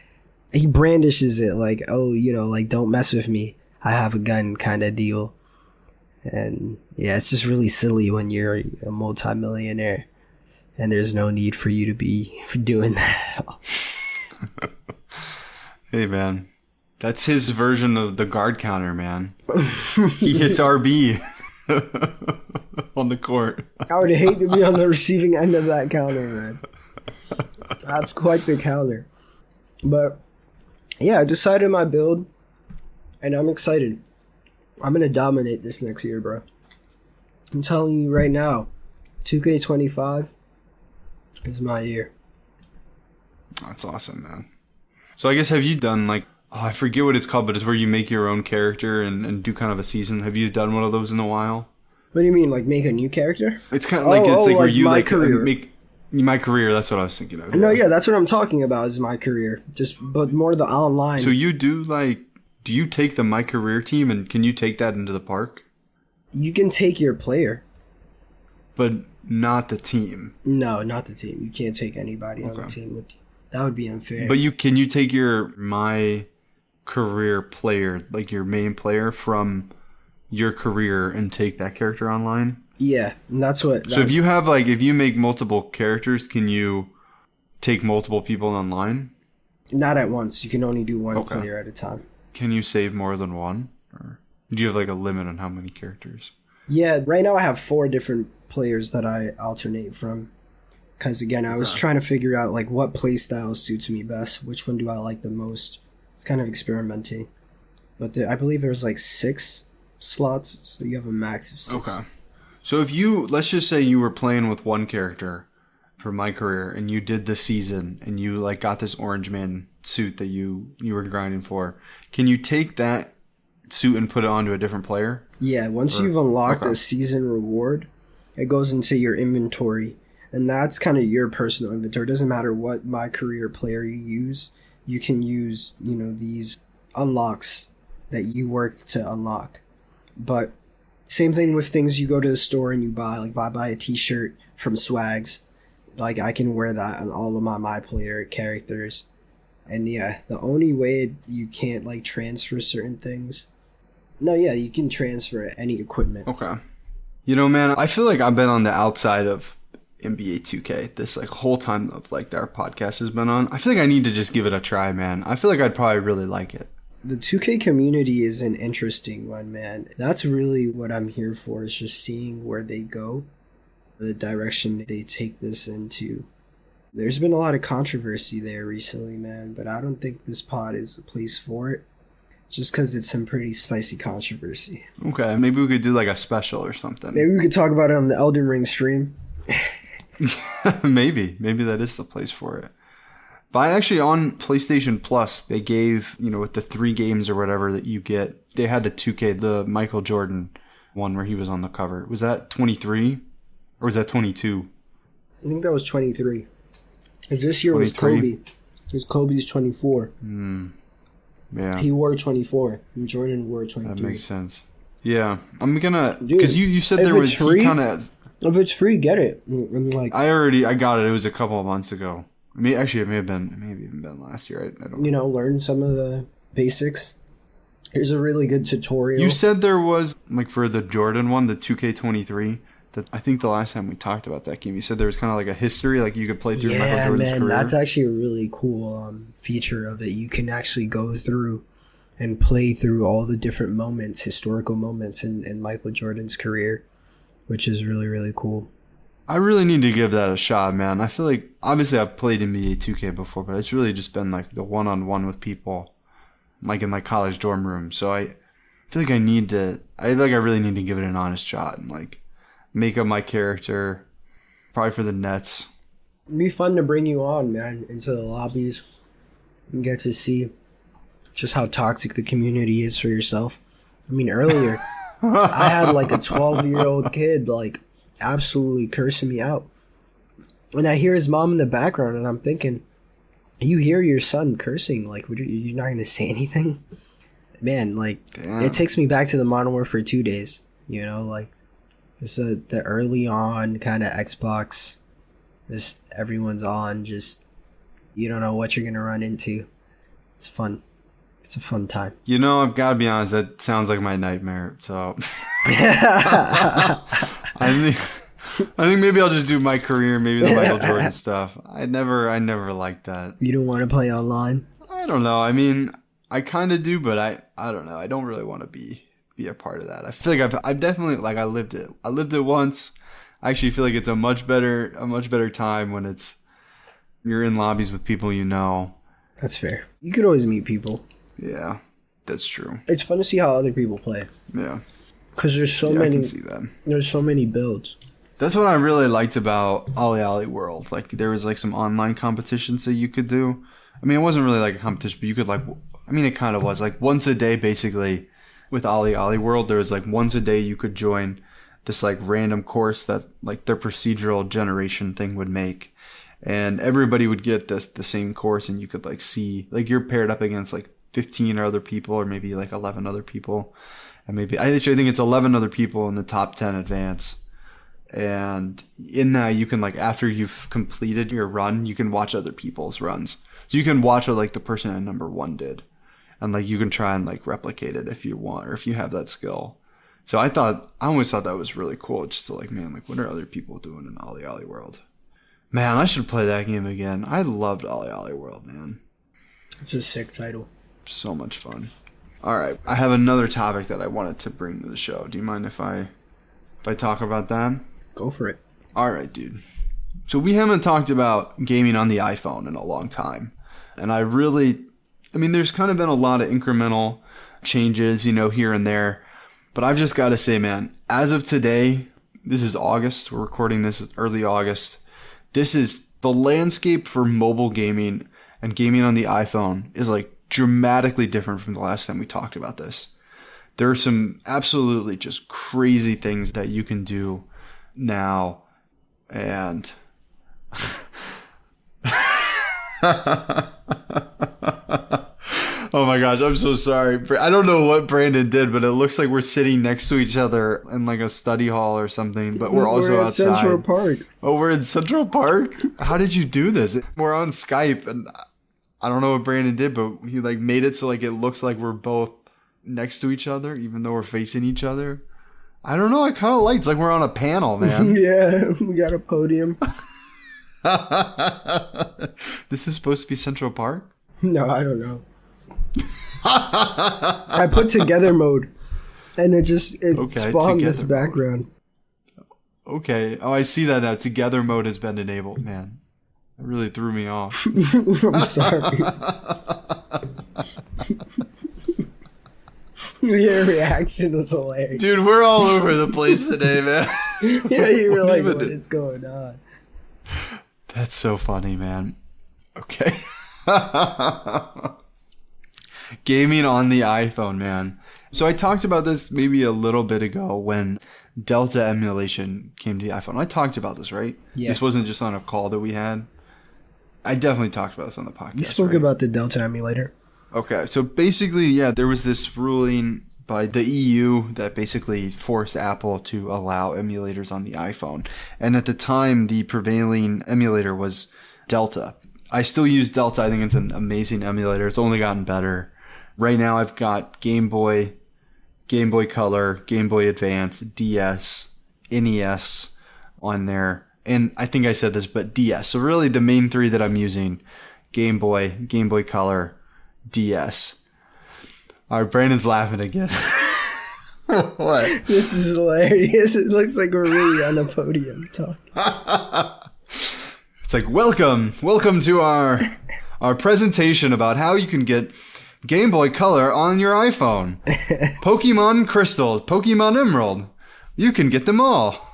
he brandishes it like, oh, like don't mess with me. I have a gun kind of deal. And yeah, it's just really silly when you're a multimillionaire and there's no need for you to be doing that at all. Hey, man. That's his version of the guard counter, man. He hits RB on the court. I would hate to be on the receiving end of that counter, man. That's quite the counter. But yeah, I decided my build and I'm excited. I'm going to dominate this next year, bro. I'm telling you right now, 2K25 is my year. That's awesome, man. So I guess have you done like, I forget what it's called, but it's where you make your own character and do kind of a season. Have you done one of those in a while? What do you mean, like make a new character? It's kind of like, where you my like career. Make my career. That's what I was thinking of. No, yeah, that's what I'm talking about is my career. But more the online. So you do do you take the My Career team and can you take that into the park? You can take your player. But not the team. No, not the team. You can't take anybody on the team with you. That would be unfair. But can you take your My Career player, like your main player from your career and take that character online? Yeah, and that's what... So if you have if you make multiple characters, can you take multiple people online? Not at once. You can only do one player at a time. Can you save more than one? Or do you have a limit on how many characters? Yeah, right now I have 4 different players that I alternate from. Because again, I was trying to figure out what playstyle suits me best. Which one do I like the most? It's kind of experimenting. But I believe there's like 6 slots, so you have a max of 6. Okay. So if you, let's just say you were playing with one character for my career and you did the season and you like got this Orange Man suit that you were grinding for, can you take that suit and put it onto a different player? Yeah, once you've unlocked a season reward, it goes into your inventory. And that's kind of your personal inventory. It doesn't matter what My Career player you use. You can use, these unlocks that you worked to unlock. But same thing with things you go to the store and you buy. Like if I buy a t-shirt from Swags, like I can wear that on all of my player characters. And yeah, the only way you can't like transfer certain things. No, yeah, you can transfer any equipment. Okay. Man, I feel like I've been on the outside of NBA 2K this like whole time of like our podcast has been on. I feel like I need to just give it a try, man. I feel like I'd probably really like it. The 2K community is an interesting one, man. That's really what I'm here for, is just seeing where they go, the direction they take this into. There's been a lot of controversy there recently, man, but I don't think this pod is the place for it, just because it's some pretty spicy controversy. Okay, maybe we could do like a special or something. Maybe we could talk about it on the Elden Ring stream. Maybe that is the place for it. But actually on PlayStation Plus, they gave, with the 3 games or whatever that you get, they had the 2K, the Michael Jordan one where he was on the cover. Was that 23 or was that 22? I think that was 23. Because this year was Kobe. Because Kobe's 24. Yeah. He wore 24. And Jordan wore 23. That makes sense. Yeah. I'm going to... Because you said there was... Free, if it's free, get it. I got it. It was a couple of months ago. Actually, it may have even been last year. I don't know. Learn some of the basics. Here's a really good tutorial. You said there was, like for the Jordan one, the 2K23, that I think the last time we talked about that game, you said there was kind of like a history, like you could play through Michael Jordan's career. That's actually a really cool feature of it. You can actually go through and play through all the different moments, historical moments in Michael Jordan's career, which is really, really cool. I really need to give that a shot, man. I feel like, obviously I've played NBA 2K before, but it's really just been like the one-on-one with people, like in my college dorm room. So I feel like I really need to give it an honest shot and like make up my character, probably for the Nets. It'd be fun to bring you on, man, into the lobbies and get to see just how toxic the community is for yourself. Earlier, I had like a 12-year-old kid, like, absolutely cursing me out. And I hear his mom in the background, and I'm thinking, you hear your son cursing, like, you're not going to say anything? Man, like, damn. It takes me back to the Modern Warfare 2 days, like, it's the early on kind of Xbox, just everyone's on, just, you don't know what you're going to run into. It's fun. It's a fun time. I've got to be honest, that sounds like my nightmare, so... I think maybe I'll just do my career, maybe the Michael Jordan stuff. I never liked that. You don't want to play online? I don't know. I kind of do, but I don't know. I don't really want to be a part of that. I feel like I've definitely, like, I lived it. I lived it once. I actually feel like it's a much better time when you're in lobbies with people you know. That's fair. You could always meet people. Yeah, that's true. It's fun to see how other people play. Yeah. Because there's so many. I can see that. There's so many builds. That's what I really liked about Ollie World. Like, there was like some online competitions that you could do. It wasn't really like a competition, but you could it kind of was like once a day basically. With Ollie World, there was like once a day you could join this like random course that like their procedural generation thing would make, and everybody would get the same course, and you could like see like you're paired up against like 15 other people or maybe like 11 other people. And maybe I think it's 11 other people in the top 10 advance. And in that, you can, like, after you've completed your run, you can watch other people's runs. So you can watch what, like, the person at number 1 did. And, like, you can try and, like, replicate it if you want or if you have that skill. So I always thought that was really cool. Just to, like, man, like, what are other people doing in Ollie World? Man, I should play that game again. I loved Ollie World, man. It's a sick title. So much fun. All right, I have another topic that I wanted to bring to the show. Do you mind if I talk about that? Go for it. All right, dude. So we haven't talked about gaming on the iPhone in a long time. And there's kind of been a lot of incremental changes, here and there. But I've just got to say, man, as of today, this is August. We're recording this early August. This is the landscape for mobile gaming and gaming on the iPhone is like dramatically different from the last time we talked about this. There are some absolutely just crazy things that you can do now. And oh my gosh, I'm so sorry. I don't know what Brandon did, but it looks like we're sitting next to each other in like a study hall or something, but we're also outside. Central Park. Oh, we're in Central Park? How did you do this? We're on Skype, and I don't know what Brandon did, but he like made it so like it looks like we're both next to each other, even though we're facing each other. I don't know. I kind of like it's like we're on a panel, man. Yeah, we got a podium. This is supposed to be Central Park? No, I don't know. I put together mode, and it spawned this background. Okay. Oh, I see that now. Together mode has been enabled, man. It really threw me off. I'm sorry. Your reaction was hilarious. Dude, we're all over the place today, man. Yeah, you were like, what is going on? That's so funny, man. Okay. Gaming on the iPhone, man. So I talked about this maybe a little bit ago when Delta emulation came to the iPhone. I talked about this, right? Yeah. This wasn't just on a call that we had. I definitely talked about this on the podcast. You spoke about the Delta emulator. Okay, so basically, yeah, there was this ruling by the EU that basically forced Apple to allow emulators on the iPhone. And at the time, the prevailing emulator was Delta. I still use Delta. I think it's an amazing emulator. It's only gotten better. Right now, I've got Game Boy, Game Boy Color, Game Boy Advance, DS, NES on there. And I think I said this, but DS. So really the main three that I'm using, Game Boy, Game Boy Color, DS. All right, Brandon's laughing again. What? This is hilarious. It looks like we're really on a podium talking. It's like, welcome to our presentation about how you can get Game Boy Color on your iPhone. Pokemon Crystal, Pokemon Emerald. You can get them all.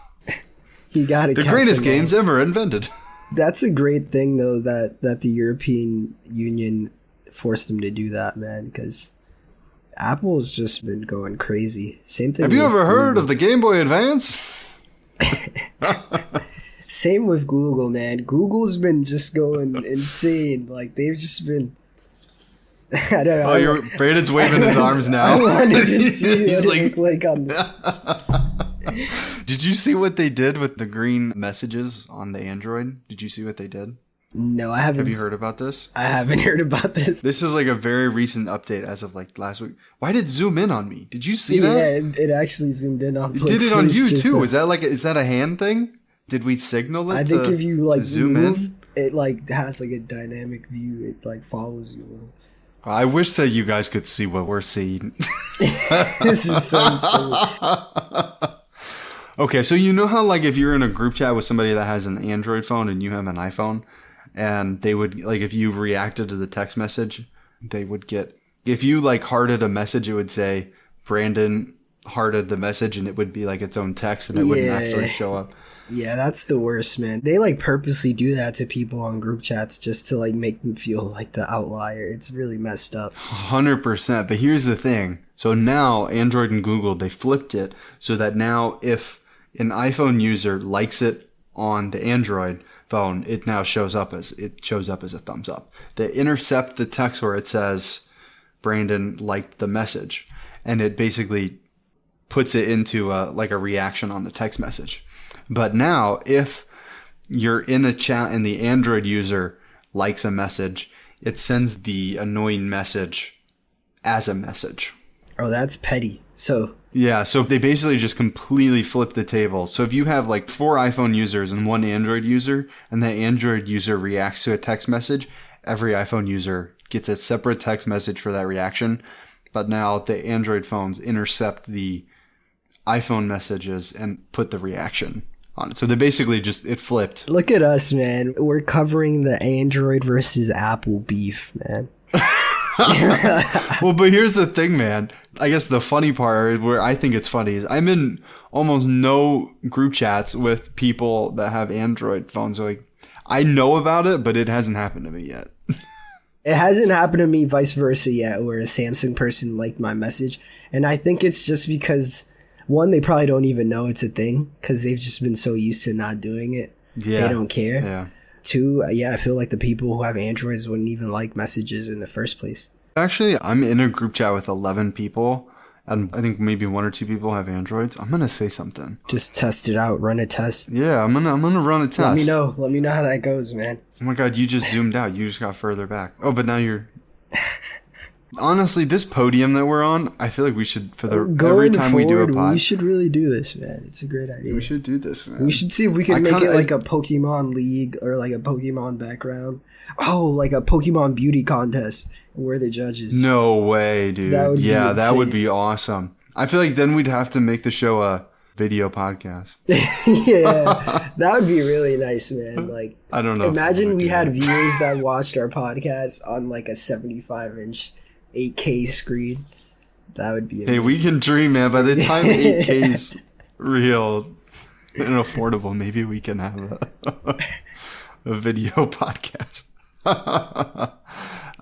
You got it. The greatest games ever invented. That's a great thing, though, that the European Union forced them to do that, man, because Apple's just been going crazy. Same thing. Have you ever heard of the Game Boy Advance? Same with Google, man. Google's been just going insane. Like, they've just been... I don't know. Oh, Brandon's waving his arms now. I wanted to see what it looked like on this. Did you see what they did with the green messages on the Android? Did you see what they did? No, I haven't. Have you heard about this? I haven't heard about this. This is like a very recent update as of like last week. Why did it zoom in on me? Did you see that? Yeah, it actually zoomed in on. It did it on you too. Is that a hand thing? Did we signal it? I think if you like zoom move, in, it like has like a dynamic view. It like follows you a little. I wish that you guys could see what we're seeing. This is so silly. Okay, so you know how like if you're in a group chat with somebody that has an Android phone and you have an iPhone, and they would like if you reacted to the text message, they would get if you like hearted a message, it would say Brandon hearted the message, and it would be like its own text, and it wouldn't actually show up. Yeah, that's the worst, man. They like purposely do that to people on group chats just to like make them feel like the outlier. It's really messed up. 100%. But here's the thing. So now Android and Google, they flipped it so that now if an iPhone user likes it on the Android phone, it now shows up as a thumbs up. They intercept the text where it says Brandon liked the message, and it basically puts it into a reaction on the text message. But now, if you're in a chat and the Android user likes a message, it sends the annoying message as a message. Oh, that's petty. So they basically just completely flip the table. So if you have like 4 iPhone users and 1 Android user, and that Android user reacts to a text message, every iPhone user gets a separate text message for that reaction. But now the Android phones intercept the iPhone messages and put the reaction on it. So they basically it flipped. Look at us, man. We're covering the Android versus Apple beef, man. Well, but here's the thing, man. I guess the funny part, where I think it's funny, is I'm in almost no group chats with people that have Android phones. Like, I know about it, but it hasn't happened to me yet. It hasn't happened to me vice versa yet, where a Samsung person liked my message. And I think it's just because, one, they probably don't even know it's a thing because they've just been so used to not doing it. Yeah. They don't care. Yeah. Two, I feel like the people who have Androids wouldn't even like messages in the first place. Actually, I'm in a group chat with 11 people, and I think maybe 1 or 2 people have Androids. I'm gonna say something. Just test it out. Run a test. Yeah, I'm gonna run a test. Let me know. Let me know how that goes, man. Oh my god, you just zoomed out. You just got further back. Oh, but now you're... Honestly, this podium that we're on, I feel like we should, every time we do a pod... we should really do this, man. It's a great idea. We should do this, man. We should see if we can make it like a Pokemon League or like a Pokemon background. Oh, like a Pokemon beauty contest. And we're the judges. No way, dude. That would be awesome. I feel like then we'd have to make the show a video podcast. Yeah, that would be really nice, man. Like, I don't know. Imagine we had viewers that watched our podcast on like a 75-inch 8K screen. That would be amazing. Hey, we can dream, man. By the time 8K's real and affordable, maybe we can have a video podcast.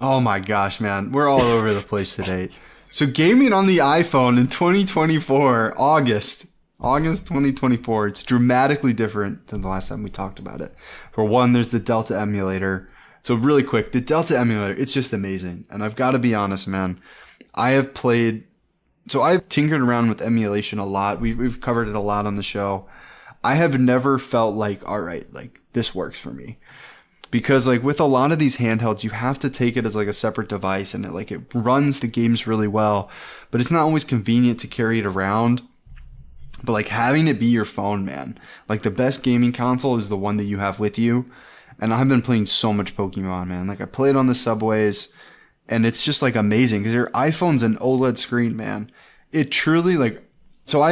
Oh my gosh, man. We're all over the place today. So gaming on the iPhone in 2024, August 2024, it's dramatically different than the last time we talked about it. For one, there's the Delta emulator. So really quick, the Delta emulator, it's just amazing. And I've got to be honest, man. I've tinkered around with emulation a lot. We've covered it a lot on the show. I have never felt like, all right, like this works for me. Because like with a lot of these handhelds, you have to take it as like a separate device, and it runs the games really well, but it's not always convenient to carry it around. But like having it be your phone, man, like the best gaming console is the one that you have with you. And I've been playing so much Pokemon, man. Like I play it on the subways, and it's just like amazing because your iPhone's an OLED screen, man. It truly so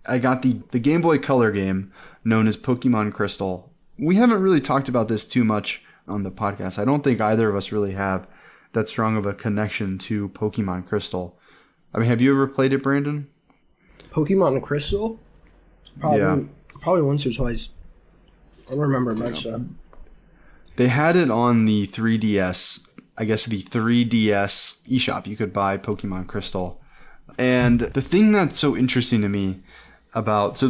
I got the Game Boy Color game known as Pokemon Crystal. We haven't really talked about this too much on the podcast. I don't think either of us really have that strong of a connection to Pokemon Crystal. I mean, have you ever played it, Brandon? Pokemon Crystal? Probably once or twice. I don't remember much, though. They had it on the 3DS. I guess the 3DS eShop. You could buy Pokemon Crystal. And the thing that's so interesting to me about...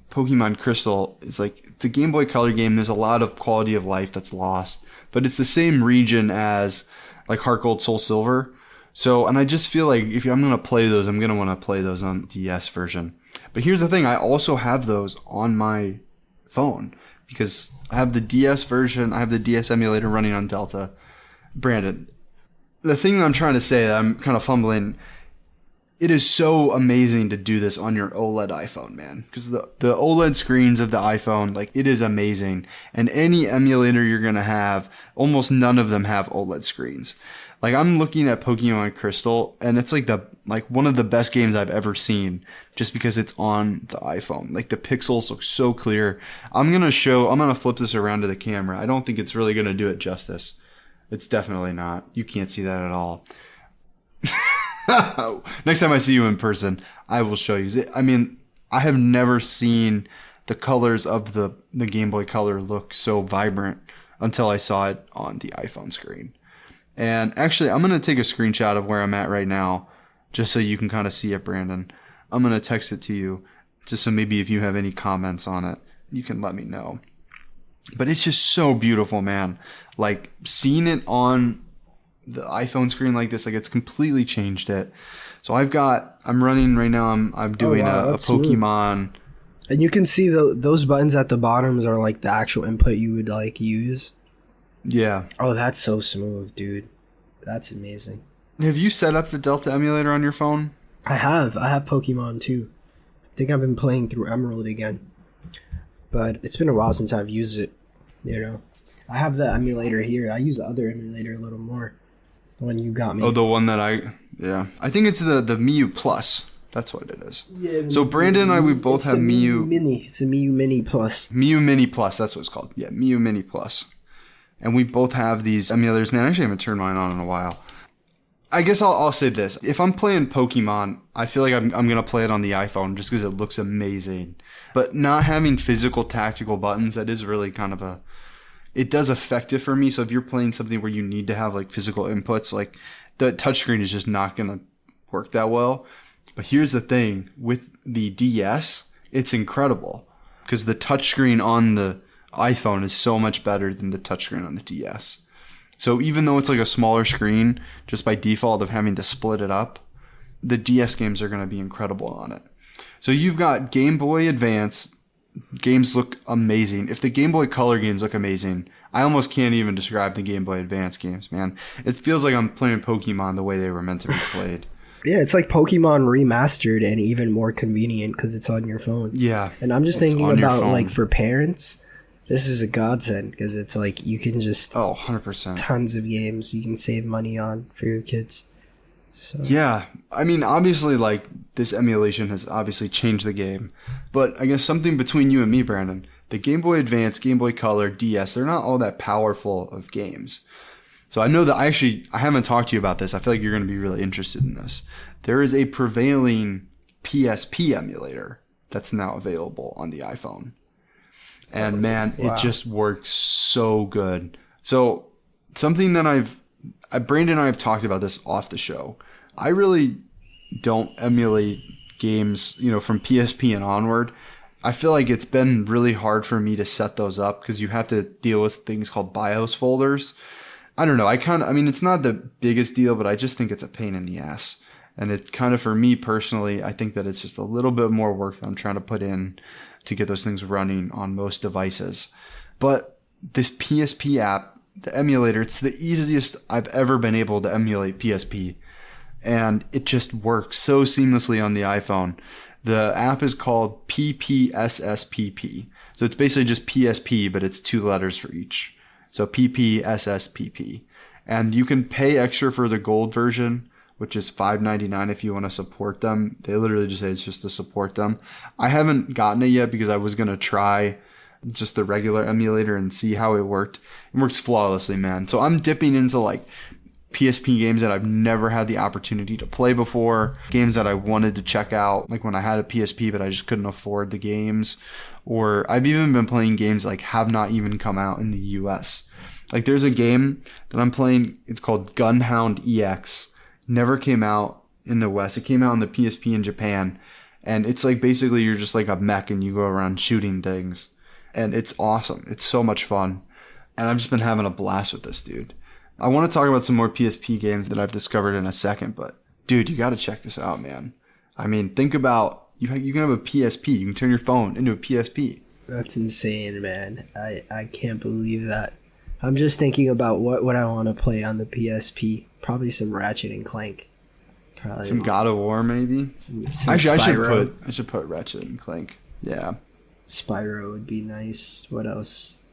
Pokemon Crystal is like the Game Boy Color game. There's a lot of quality of life that's lost, but it's the same region as like Heart Gold, Soul Silver. So, and I just feel like if I'm going to play those, I'm going to want to play those on DS version. But here's the thing. I also have those on my phone because I have the DS version. I have the DS emulator running on Delta. Brandon, the thing that I'm trying to say that I'm kind of fumbling, it is so amazing to do this on your OLED iPhone, man. Because the OLED screens of the iPhone, like, it is amazing. And any emulator you're going to have, almost none of them have OLED screens. Like, I'm looking at Pokemon Crystal, and it's like one of the best games I've ever seen, just because it's on the iPhone. Like, the pixels look so clear. I'm going to flip this around to the camera. I don't think it's really going to do it justice. It's definitely not. You can't see that at all. Next time I see you in person, I will show you. I mean, I have never seen the colors of the Game Boy Color look so vibrant until I saw it on the iPhone screen. And actually, I'm going to take a screenshot of where I'm at right now, just so you can kind of see it, Brandon. I'm going to text it to you, just so maybe if you have any comments on it, you can let me know. But it's just so beautiful, man. Like, seeing it on the iPhone screen like this, like, it's completely changed it. So I'm running right now, I'm doing a Pokemon. And you can see those buttons at the bottoms are like the actual input you would like use. Yeah. Oh, that's so smooth, dude. That's amazing. Have you set up the Delta emulator on your phone? I have Pokemon too. I think I've been playing through Emerald again. But it's been a while since I've used it, you know. I have the emulator here. I use the other emulator a little more. The one you got me. Oh, the one that I think it's the Miu Plus. That's what it is. Yeah. So Brandon and I, we both have Miu Mini. It's a Miu Mini Plus. Miu Mini Plus. That's what it's called. Yeah, Miu Mini Plus. And we both have these emulators. Man, I actually haven't turned mine on in a while. I guess I'll say this. If I'm playing Pokemon, I feel like I'm going to play it on the iPhone just because it looks amazing. But not having physical tactical buttons, that is really kind of a... It does affect it for me. So if you're playing something where you need to have like physical inputs, like the touchscreen is just not going to work that well. But here's the thing. With the DS, it's incredible. Because the touchscreen on the iPhone is so much better than the touchscreen on the DS. So even though it's like a smaller screen, just by default of having to split it up, the DS games are going to be incredible on it. So you've got Game Boy Advance. Games look amazing. If the Game Boy Color games look amazing, I almost can't even describe the Game Boy Advance games, man. It feels like I'm playing Pokemon the way they were meant to be played. Yeah, it's like Pokemon remastered and even more convenient because it's on your phone. Yeah. And I'm just thinking about, like, for parents, this is a godsend because it's like you can just... 100%. Tons of games you can save money on for your kids. So. Yeah. I mean, obviously, like, this emulation has obviously changed the game. But I guess something between you and me, Brandon, the Game Boy Advance, Game Boy Color, DS, they're not all that powerful of games. So I know that I haven't talked to you about this. I feel like you're going to be really interested in this. There is a prevailing PSP emulator that's now available on the iPhone. And man, wow. It just works so good. So something that Brandon and I have talked about this off the show. I really don't emulate games, from PSP and onward. I feel like it's been really hard for me to set those up because you have to deal with things called BIOS folders. I don't know. It's not the biggest deal, but I just think it's a pain in the ass. And it kind of, for me personally, I think that it's just a little bit more work I'm trying to put in to get those things running on most devices. But this PSP app, the emulator, it's the easiest I've ever been able to emulate PSP. And it just works so seamlessly on the iPhone. The app is called PPSSPP. So it's basically just PSP, but it's 2 letters for each. So PPSSPP. And you can pay extra for the gold version, which is $5.99 if you want to support them. They literally just say it's just to support them. I haven't gotten it yet because I was going to try just the regular emulator and see how it worked. It works flawlessly, man. So I'm dipping into like PSP games that I've never had the opportunity to play before, games that I wanted to check out, like when I had a PSP but I just couldn't afford the games. Or I've even been playing games like have not even come out in the US. Like there's a game that I'm playing, it's called Gunhound EX. Never came out in the West. It came out on the PSP in Japan. And it's like basically you're just like a mech and you go around shooting things. And it's awesome. It's so much fun. And I've just been having a blast with this, dude. I want to talk about some more PSP games that I've discovered in a second, but dude, you got to check this out, man. I mean, think about you can have a PSP. You can turn your phone into a PSP. That's insane, man. I can't believe that. I'm just thinking about what I want to play on the PSP. Probably some Ratchet and Clank. Probably some God of War, maybe. Some Spyro. I should put Ratchet and Clank. Yeah. Spyro would be nice. What else?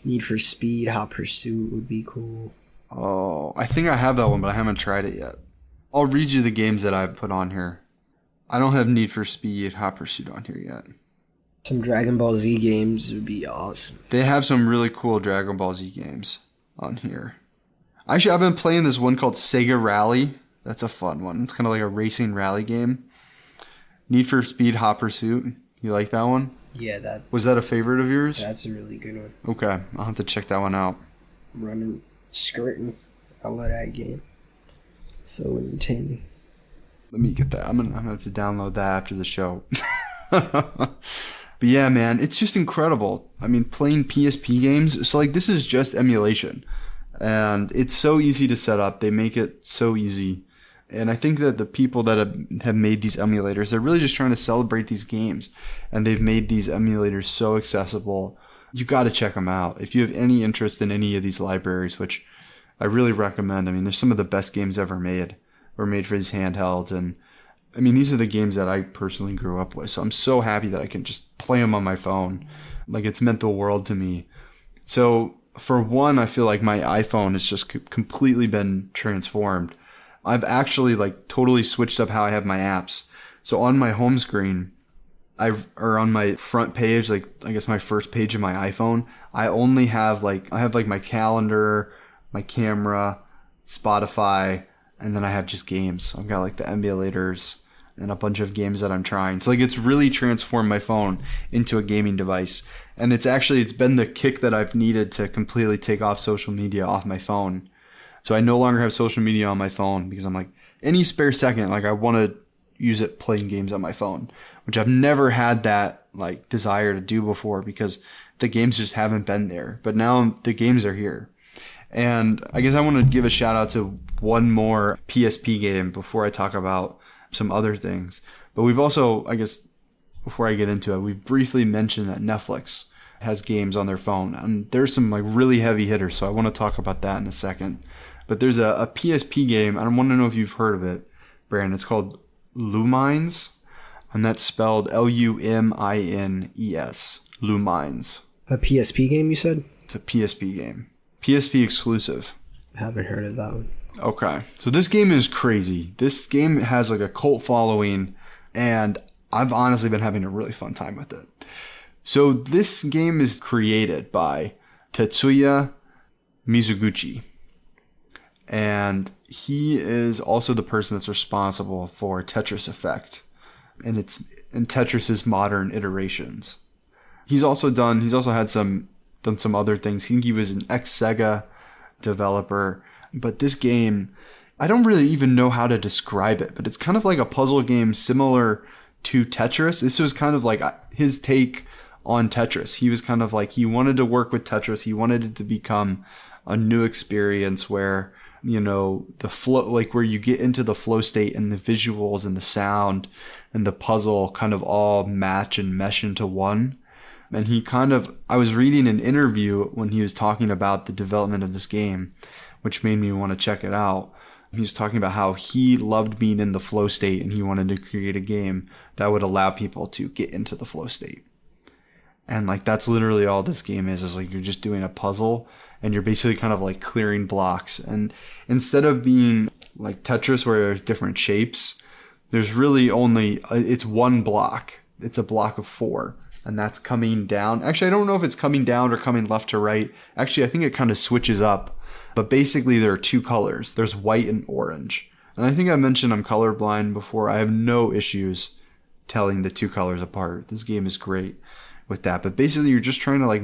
Need for Speed, Hot Pursuit would be cool. Oh, I think I have that one, but I haven't tried it yet. I'll read you the games that I've put on here. I don't have Need for Speed, Hot Pursuit on here yet. Some Dragon Ball Z games would be awesome. They have some really cool Dragon Ball Z games on here. Actually, I've been playing this one called Sega Rally. That's a fun one. It's kind of like a racing rally game. Need for Speed, Hot Pursuit. You like that one? Yeah, Was that a favorite of yours? That's a really good one. Okay, I'll have to check that one out. Running, skirting. I love that game. So entertaining. Let me get that. I'm gonna have to download that after the show. But yeah, man, it's just incredible. I mean, playing PSP games. So like, this is just emulation, and it's so easy to set up. They make it so easy, and I think that the people that have made these emulators, they're really just trying to celebrate these games, and they've made these emulators so accessible. You got to check them out if you have any interest in any of these libraries, which I really recommend. I mean, there's some of the best games ever made were made for these handhelds, and I mean, these are the games that I personally grew up with, so I'm so happy that I can just play them on my phone. Like, it's meant the world to me. So, for one, I feel like my iPhone has just completely been transformed. I've actually, like, totally switched up how I have my apps. So, on my home screen, or on my front page, like I guess my first page of my iPhone, I only have I have like my calendar, my camera, Spotify, and then I have just games. I've got like the emulators and a bunch of games that I'm trying. So like it's really transformed my phone into a gaming device. And it's been the kick that I've needed to completely take off social media off my phone. So I no longer have social media on my phone because I'm like, any spare second, like I want to use it playing games on my phone, which I've never had that like desire to do before because the games just haven't been there. But now the games are here. And I guess I want to give a shout out to one more PSP game before I talk about some other things. But we've also, I guess, before I get into it, we've briefly mentioned that Netflix has games on their phone. And there's some like really heavy hitters, so I want to talk about that in a second. But there's a PSP game, and I want to know if you've heard of it, Brandon. It's called Lumines, and that's spelled Lumines. Lumines. A PSP game, you said? It's a PSP game. PSP exclusive. I haven't heard of that one. Okay. So this game is crazy. This game has like a cult following, and I've honestly been having a really fun time with it. So this game is created by Tetsuya Mizuguchi. And he is also the person that's responsible for Tetris Effect and Tetris's modern iterations. He's also had done some other things. I think he was an ex-Sega developer. But this game, I don't really even know how to describe it, but it's kind of like a puzzle game similar to Tetris. This was kind of like his take on Tetris. He was kind of like, he wanted to work with Tetris. He wanted it to become a new experience where, you know, the flow, like where you get into the flow state and the visuals and the sound and the puzzle kind of all match and mesh into one. And I was reading an interview when he was talking about the development of this game, which made me want to check it out. He was talking about how he loved being in the flow state and he wanted to create a game that would allow people to get into the flow state. And like, that's literally all this game is like you're just doing a puzzle and you're basically kind of like clearing blocks. And instead of being like Tetris where there's different shapes, there's really it's one block. It's a block of 4. And that's coming down. Actually, I don't know if it's coming down or coming left to right. Actually, I think it kind of switches up. But basically, there are 2 colors. There's white and orange. And I think I mentioned I'm colorblind before. I have no issues telling the 2 colors apart. This game is great with that. But basically, you're just trying to like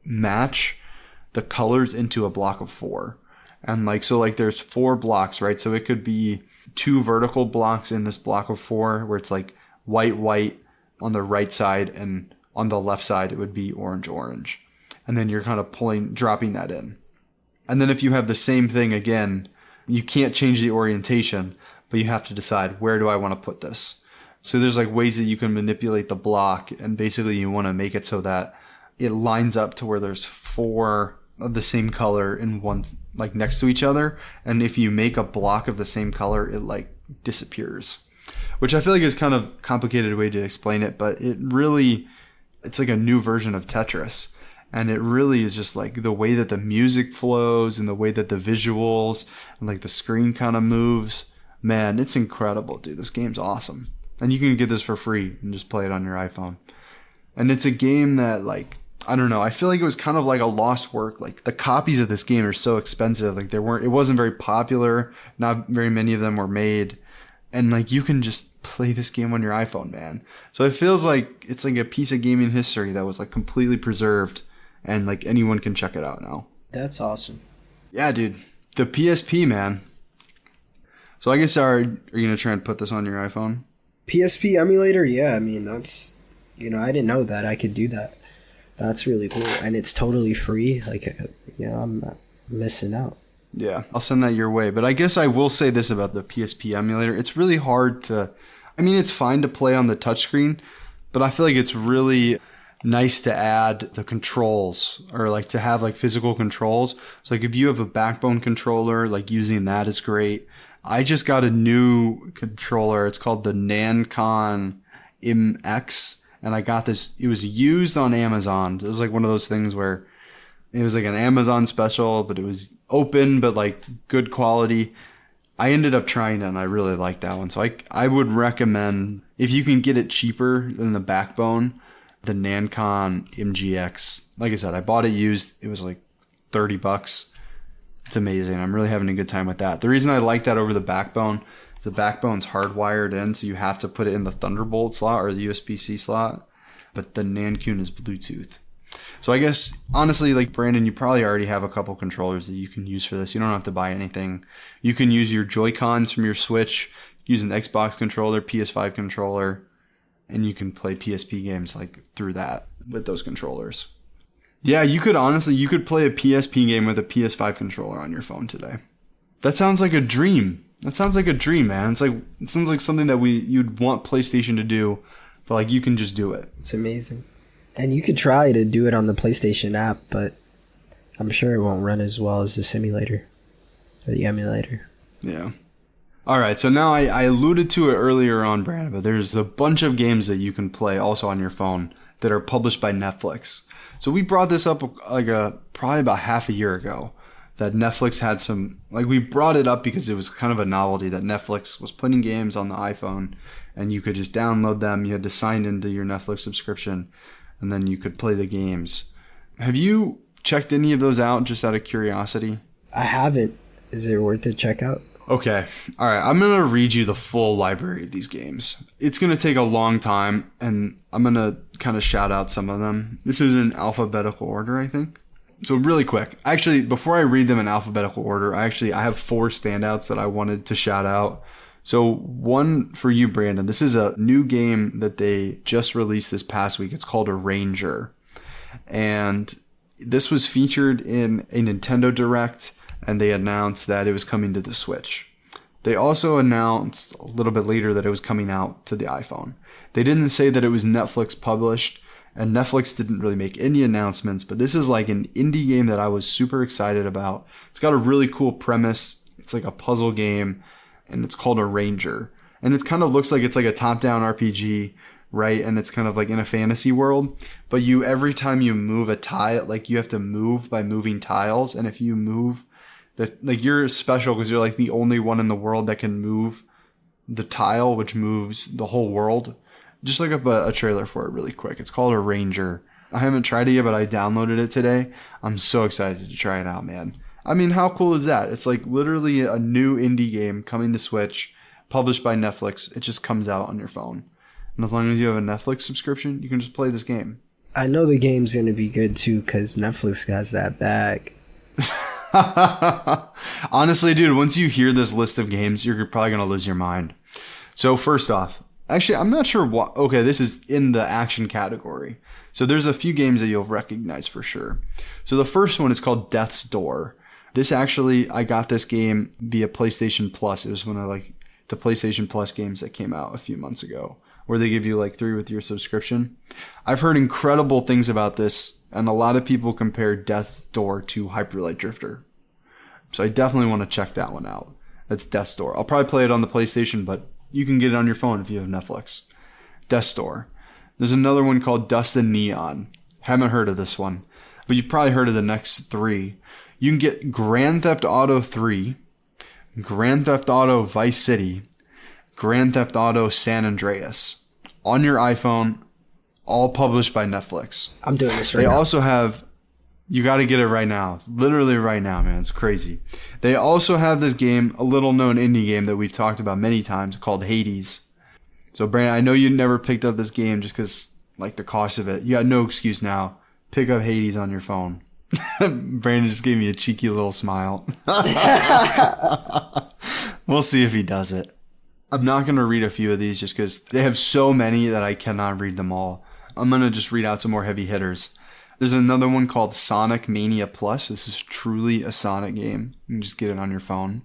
match the colors into a block of 4. And like, so like there's 4 blocks, right? So it could be 2 vertical blocks in this block of 4 where it's like white on the right side, and on the left side it would be orange. And then you're kind of dropping that in. And then if you have the same thing again, you can't change the orientation, but you have to decide, where do I want to put this? So there's like ways that you can manipulate the block, and basically you want to make it so that it lines up to where there's 4 of the same color in one, like next to each other. And if you make a block of the same color, it like disappears. Which I feel like is kind of a complicated way to explain it, but it's like a new version of Tetris. And it really is just like the way that the music flows and the way that the visuals and like the screen kind of moves. Man, it's incredible, dude. This game's awesome. And you can get this for free and just play it on your iPhone. And it's a game that like, I don't know, I feel like it was kind of like a lost work. Like the copies of this game are so expensive. Like it wasn't very popular. Not very many of them were made. And like you can just play this game on your iPhone, man. So it feels like it's like a piece of gaming history that was like completely preserved, and like anyone can check it out now. That's awesome. Yeah, dude. The PSP, man. So I guess are you gonna try and put this on your iPhone? PSP emulator? Yeah, I mean that's, I didn't know that I could do that. That's really cool, and it's totally free. Like, I'm not missing out. Yeah, I'll send that your way. But I guess I will say this about the PSP emulator. It's really hard to... I mean, it's fine to play on the touchscreen, but I feel like it's really nice to add the controls, or like to have like physical controls. So like if you have a backbone controller, like using that is great. I just got a new controller. It's called the Nancon MX, and I got this. It was used on Amazon. It was like one of those things where it was like an Amazon special, but it was open, but like good quality. I ended up trying it and I really like that one. So I would recommend, if you can get it cheaper than the Backbone, the Nancon MGX. Like I said, I bought it used. It was like $30. It's amazing. I'm really having a good time with that. The reason I like that over the Backbone is the Backbone's hardwired in, so you have to put it in the Thunderbolt slot or the USB-C slot. But the Nancon is Bluetooth. So I guess, honestly, like Brandon, you probably already have a couple controllers that you can use for this. You don't have to buy anything. You can use your Joy-Cons from your Switch, use an Xbox controller, PS5 controller, and you can play PSP games like through that with those controllers. Yeah, you could play a PSP game with a PS5 controller on your phone today. That sounds like a dream. That sounds like a dream, man. It sounds like something that you'd want PlayStation to do, but like you can just do it. It's amazing. And you could try to do it on the PlayStation app, but I'm sure it won't run as well as the simulator or the emulator. Yeah. All right, so now I alluded to it earlier on, Brandon, but there's a bunch of games that you can play also on your phone that are published by Netflix. So we brought this up probably about half a year ago, that Netflix had some, like we brought it up because it was kind of a novelty that Netflix was putting games on the iPhone and you could just download them. You had to sign into your Netflix subscription and then you could play the games. Have you checked any of those out just out of curiosity? I haven't. Is it worth a check out? Okay. All right. I'm going to read you the full library of these games. It's going to take a long time, and I'm going to kind of shout out some of them. This is in alphabetical order, I think. So really quick. Actually, before I read them in alphabetical order, I have 4 standouts that I wanted to shout out. So one for you, Brandon. This is a new game that they just released this past week. It's called Arranger. And this was featured in a Nintendo Direct, and they announced that it was coming to the Switch. They also announced a little bit later that it was coming out to the iPhone. They didn't say that it was Netflix published, and Netflix didn't really make any announcements, but this is like an indie game that I was super excited about. It's got a really cool premise. It's like a puzzle game, and it's called Arranger. And it kind of looks like it's like a top-down RPG, right? And it's kind of like in a fantasy world, but every time you move a tile, like you have to move by moving tiles, and if you move like you're special because you're like the only one in the world that can move the tile, which moves the whole world. Just look up a trailer for it really quick. It's called Arranger. I haven't tried it yet, but I downloaded it today. I'm so excited to try it out, man. I mean, how cool is that? It's like literally a new indie game coming to Switch, published by Netflix. It just comes out on your phone. And as long as you have a Netflix subscription, you can just play this game. I know the game's going to be good too because Netflix has that bag. Honestly, dude, once you hear this list of games, you're probably going to lose your mind. So first off, actually, I'm not sure what. Okay, this is in the action category. So there's a few games that you'll recognize for sure. So the first one is called Death's Door. This actually, I got this game via PlayStation Plus. It was one of like the PlayStation Plus games that came out a few months ago, where they give you like 3 with your subscription. I've heard incredible things about this, and a lot of people compare Death's Door to Hyper Light Drifter. So I definitely want to check that one out. That's Death's Door. I'll probably play it on the PlayStation, but you can get it on your phone if you have Netflix. Death's Door. There's another one called Dust and Neon. Haven't heard of this one, but you've probably heard of the next 3. You can get Grand Theft Auto 3, Grand Theft Auto Vice City, Grand Theft Auto San Andreas on your iPhone, all published by Netflix. I'm doing this right now. They also have, you got to get it right now. Literally right now, man. It's crazy. They also have this game, a little known indie game that we've talked about many times called Hades. So Brandon, I know you never picked up this game just because like the cost of it. You got no excuse now. Pick up Hades on your phone. Brandon just gave me a cheeky little smile. We'll see if he does it. I'm not going to read a few of these just because they have so many that I cannot read them all. I'm going to just read out some more heavy hitters. There's another one called Sonic Mania Plus. This is truly a Sonic game. You can just get it on your phone.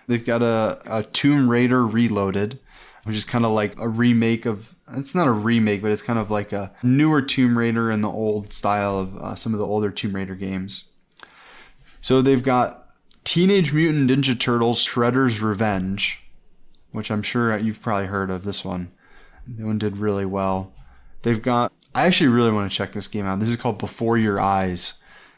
They've got a Tomb Raider Reloaded, which is kind of like a remake of, it's not a remake, but it's kind of like a newer Tomb Raider in the old style of some of the older Tomb Raider games. So they've got Teenage Mutant Ninja Turtles Shredder's Revenge, which I'm sure you've probably heard of this one. That one did really well. They've got, I actually really want to check this game out. This is called Before Your Eyes.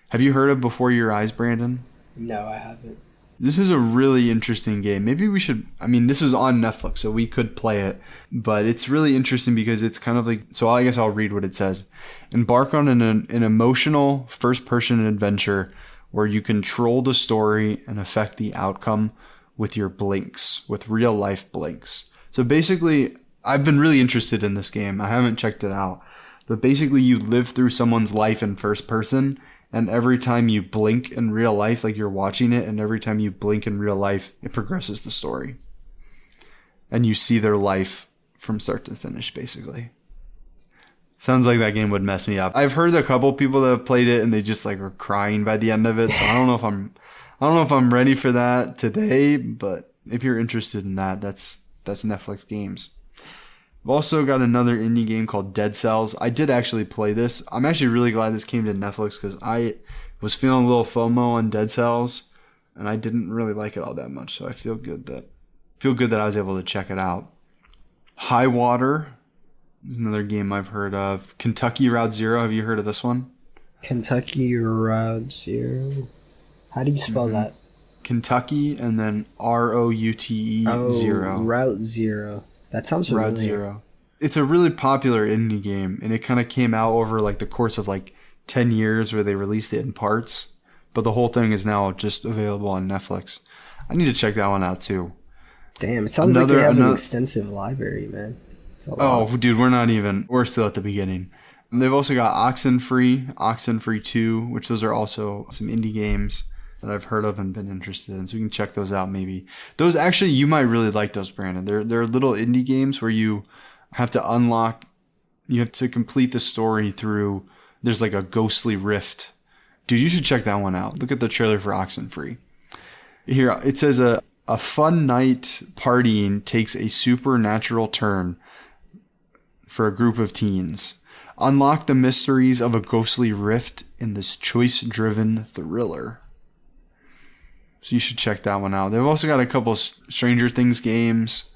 Have you heard of Before Your Eyes, Brandon? No, I haven't. This is a really interesting game. Maybe we should, I mean, this is on Netflix, so we could play it, but it's really interesting because it's kind of like, so I guess I'll read what it says. Embark on an emotional first-person adventure where you control the story and affect the outcome with your blinks, with real-life blinks. So basically, I've been really interested in this game. I haven't checked it out. But basically, you live through someone's life in first person, and every time you blink in real life, like you're watching it, and every time you blink in real life, it progresses the story. And you see their life from start to finish, basically. Sounds like that game would mess me up. I've heard a couple people that have played it, and they just like were crying by the end of it. So I don't know if I'm ready for that today. But if you're interested in that, that's Netflix games. I've also got another indie game called Dead Cells. I did actually play this. I'm actually really glad this came to Netflix because I was feeling a little FOMO on Dead Cells, and I didn't really like it all that much. So I feel good that I was able to check it out. High Water is another game I've heard of. Kentucky Route Zero. Have you heard of this one? Kentucky Route Zero. How do you spell that? Kentucky and then ROUTE Zero. Route Zero. That sounds familiar. Route Zero. It's a really popular indie game, and it kind of came out over like the course of like 10 years where they released it in parts, but the whole thing is now just available on Netflix. I need to check that one out too. Damn, it sounds like they have an extensive library, man. Oh, dude, we're still at the beginning. And they've also got Oxenfree 2, which those are also some indie games that I've heard of and been interested in. So you can check those out maybe. Those actually, you might really like those, Brandon. They're little indie games where you have to complete the story through, there's like a ghostly rift. Dude, you should check that one out. Look at the trailer for Oxenfree. Here, it says a fun night partying takes a supernatural turn for a group of teens. Unlock the mysteries of a ghostly rift in this choice-driven thriller. So you should check that one out. They've also got a couple Stranger Things games.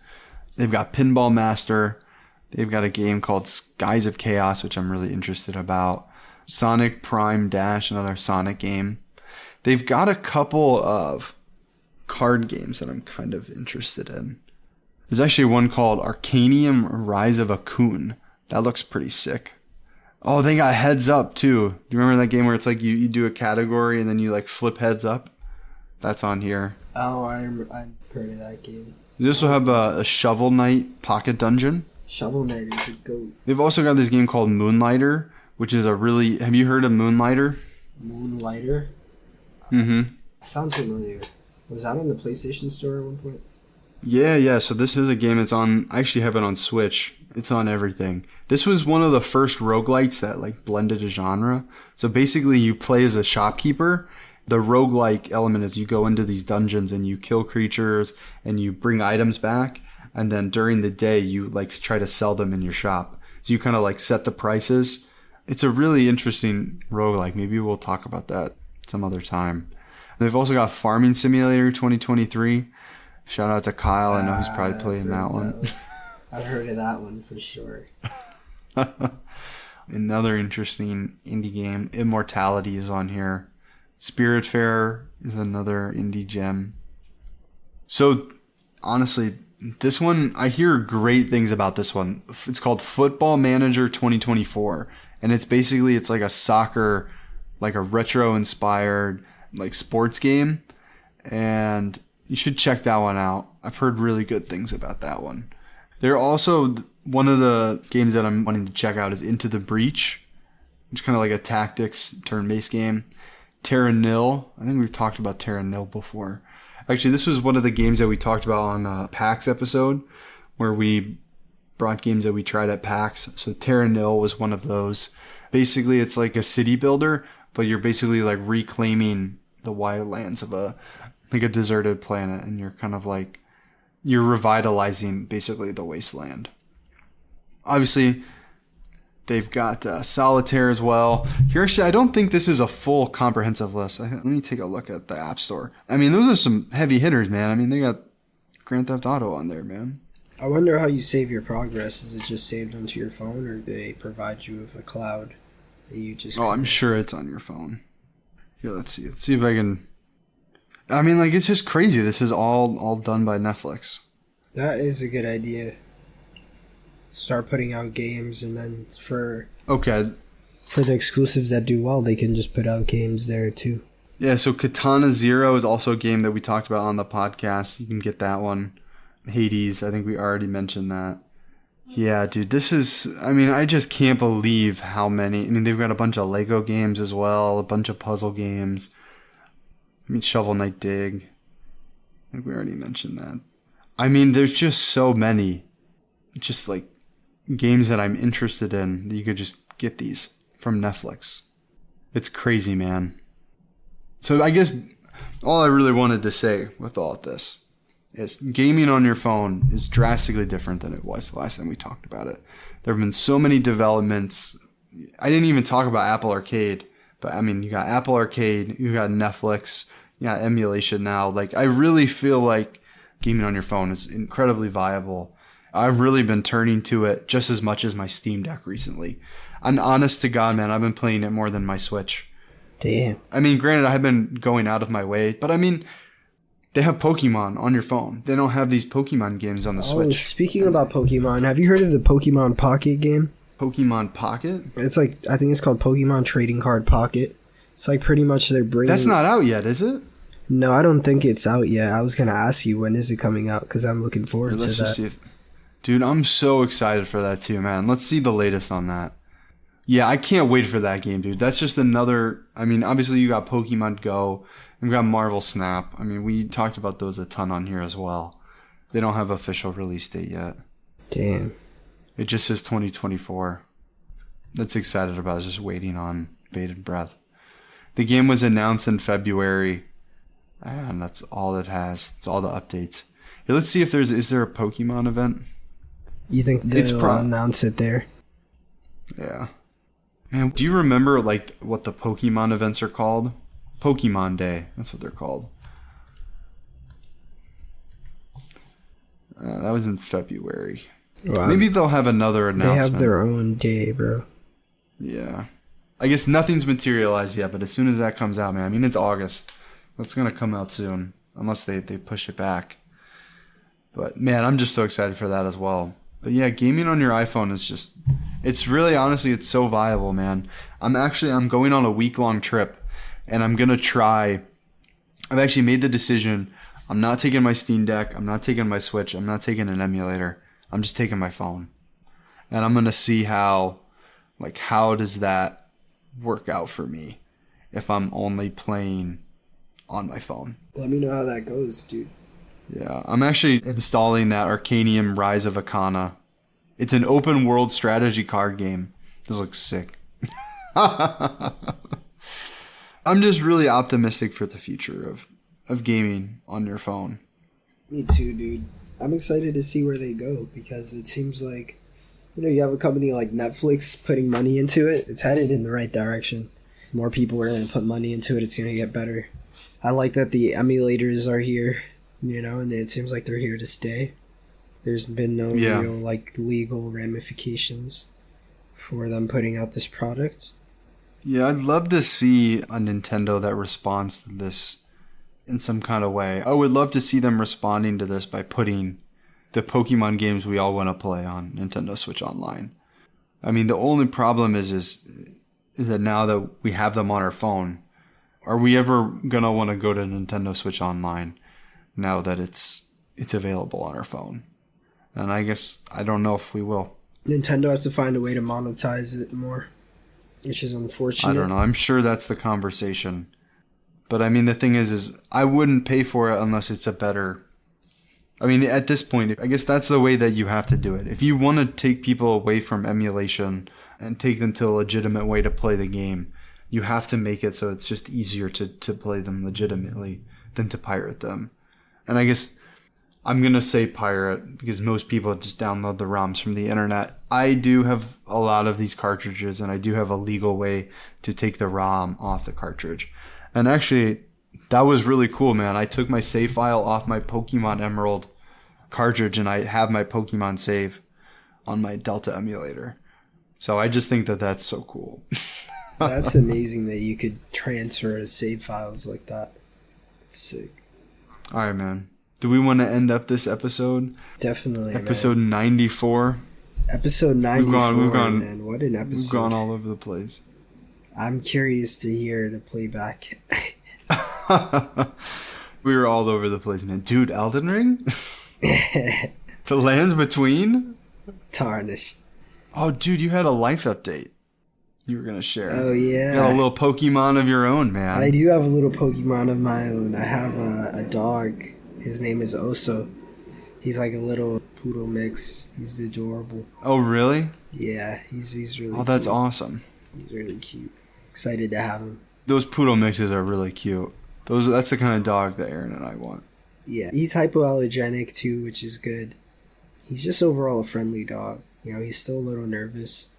They've got Pinball Master. They've got a game called Skies of Chaos, which I'm really interested about. Sonic Prime Dash, another Sonic game. They've got a couple of card games that I'm kind of interested in. There's actually one called Arcanium Rise of a Coon. That looks pretty sick. Oh, they got Heads Up too. Do you remember that game where it's like you do a category and then you like flip heads up? That's on here. Oh, I've heard of that game. They also have a Shovel Knight Pocket Dungeon. Shovel Knight is a goat. They've also got this game called Moonlighter, which is have you heard of Moonlighter? Moonlighter? Mm-hmm. Sounds familiar. Was that on the PlayStation Store at one point? Yeah. So this is a game that's on, I actually have it on Switch. It's on everything. This was one of the first roguelites that like blended a genre. So basically you play as a shopkeeper. The roguelike element is you go into these dungeons and you kill creatures and you bring items back. And then during the day you like try to sell them in your shop. So you kind of like set the prices. It's a really interesting roguelike. Maybe we'll talk about that some other time. And they've also got Farming Simulator 2023. Shout out to Kyle. I know he's probably playing that one. I've heard of that one for sure. Another interesting indie game, Immortality, is on here. Spiritfarer is another indie gem. So, honestly, this one, I hear great things about this one. It's called Football Manager 2024. And it's like a soccer, like a retro-inspired like sports game. And you should check that one out. I've heard really good things about that one. They're also, one of the games that I'm wanting to check out is Into the Breach, which is kind of like a tactics turn-based game. Terra Nil. I think we've talked about Terra Nil before. Actually, this was one of the games that we talked about on PAX episode, where we brought games that we tried at PAX. So Terra Nil was one of those. Basically, it's like a city builder, but you're basically like reclaiming the wildlands of a deserted planet, and you're kind of like, you're revitalizing basically the wasteland. Obviously, they've got Solitaire as well. Here, actually, I don't think this is a full comprehensive list. Let me take a look at the App Store. I mean, those are some heavy hitters, man. I mean, they got Grand Theft Auto on there, man. I wonder how you save your progress. Is it just saved onto your phone, or do they provide you with a cloud that you just... Oh, I'm sure it's on your phone. Here, let's see. Let's see if I can... I mean, like, it's just crazy. This is all done by Netflix. That is a good idea. Start putting out games, and then Okay. for the exclusives that do well, they can just put out games there too. Yeah, so Katana Zero is also a game that we talked about on the podcast. You can get that one. Hades, I think we already mentioned that. Yeah, dude, I mean, I just can't believe how many. I mean, they've got a bunch of Lego games as well, a bunch of puzzle games. I mean, Shovel Knight Dig. I think we already mentioned that. I mean, there's just so many. Just like games that I'm interested in that you could just get these from Netflix. It's crazy, man. So I guess all I really wanted to say with all of this is gaming on your phone is drastically different than it was the last time we talked about it. There have been so many developments. I didn't even talk about Apple Arcade, but I mean, you got Apple Arcade, you got Netflix, you got emulation now. Like, I really feel like gaming on your phone is incredibly viable. I've really been turning to it just as much as my Steam Deck recently. And honest to God, man, I've been playing it more than my Switch. Damn. I mean, granted, I've been going out of my way, but I mean, they have Pokemon on your phone. They don't have these Pokemon games on the Switch. Oh, speaking about Pokemon, have you heard of the Pokemon Pocket game? Pokemon Pocket? It's like, I think it's called Pokemon Trading Card Pocket. It's like pretty much they're bringing... That's not out yet, is it? No, I don't think it's out yet. I was going to ask you, when is it coming out? Because I'm looking forward to Let's just that. see if... Dude, I'm so excited for that too, man. Let's see the latest on that. Yeah, I can't wait for that game, dude. That's just another... I mean, obviously you got Pokemon Go, and we got Marvel Snap. I mean, we talked about those a ton on here as well. They don't have official release date yet. Damn. It just says 2024. That's excited about, just waiting on bated breath. The game was announced in February, and that's all it has. That's all the updates. Here, let's see if is there a Pokemon event? You think they'll announce it there? Yeah. Man, do you remember like what the Pokemon events are called? Pokemon Day. That's what they're called. That was in February. Wow. Maybe they'll have another announcement. They have their own day, bro. Yeah. I guess nothing's materialized yet, but as soon as that comes out, man, I mean, it's August. That's going to come out soon, unless they push it back. But, man, I'm just so excited for that as well. But, yeah, gaming on your iPhone is just... It's really, honestly, it's so viable, man. I'm going on a week-long trip, and I'm going to try... I've actually made the decision. I'm not taking my Steam Deck. I'm not taking my Switch. I'm not taking an emulator. I'm just taking my phone. And I'm going to see how does that work out for me if I'm only playing on my phone. Let me know how that goes, dude. Yeah, I'm actually installing that Arcanium Rise of Akana. It's an open world strategy card game. This looks sick. I'm just really optimistic for the future of gaming on your phone. Me too, dude. I'm excited to see where they go, because it seems like, you have a company like Netflix putting money into it. It's headed in the right direction. More people are going to put money into it. It's going to get better. I like that the emulators are here, and it seems like they're here to stay. There's been no real legal ramifications for them putting out this product. Yeah, I'd love to see a Nintendo that responds to this in some kind of way. I would love to see them responding to this by putting the Pokemon games we all want to play on Nintendo Switch Online. I mean, the only problem is that now that we have them on our phone, are we ever gonna want to go to Nintendo Switch Online now that it's available on our phone? And I guess I don't know if we will. Nintendo has to find a way to monetize it more, which is unfortunate. I don't know. I'm sure that's the conversation. But I mean, the thing is I wouldn't pay for it unless it's a better... I mean, at this point, I guess that's the way that you have to do it. If you want to take people away from emulation and take them to a legitimate way to play the game, you have to make it so it's just easier to play them legitimately than to pirate them. And I guess I'm going to say pirate because most people just download the ROMs from the internet. I do have a lot of these cartridges, and I do have a legal way to take the ROM off the cartridge. And actually, that was really cool, man. I took my save file off my Pokemon Emerald cartridge, and I have my Pokemon save on my Delta emulator. So I just think that that's so cool. That's amazing that you could transfer save files like that. Sick. All right, man. Do we want to end up this episode? Definitely. Episode man. 94. Episode 94. We've gone. Man, what an episode. We've gone all over the place. I'm curious to hear the playback. We were all over the place, man. Dude, Elden Ring? The Lands Between? Tarnished. Oh, dude, you had a life update you were going to share. Oh, yeah. You got a little Pokemon of your own, man. I do have a little Pokemon of my own. I have a dog. His name is Oso. He's like a little poodle mix. He's adorable. Oh, really? Yeah, he's really Oh, that's cute. awesome. He's really cute. Excited to have him. Those poodle mixes are really cute. That's the kind of dog that Aaron and I want. Yeah, he's hypoallergenic too, which is good. He's just overall a friendly dog. You know, he's still a little nervous,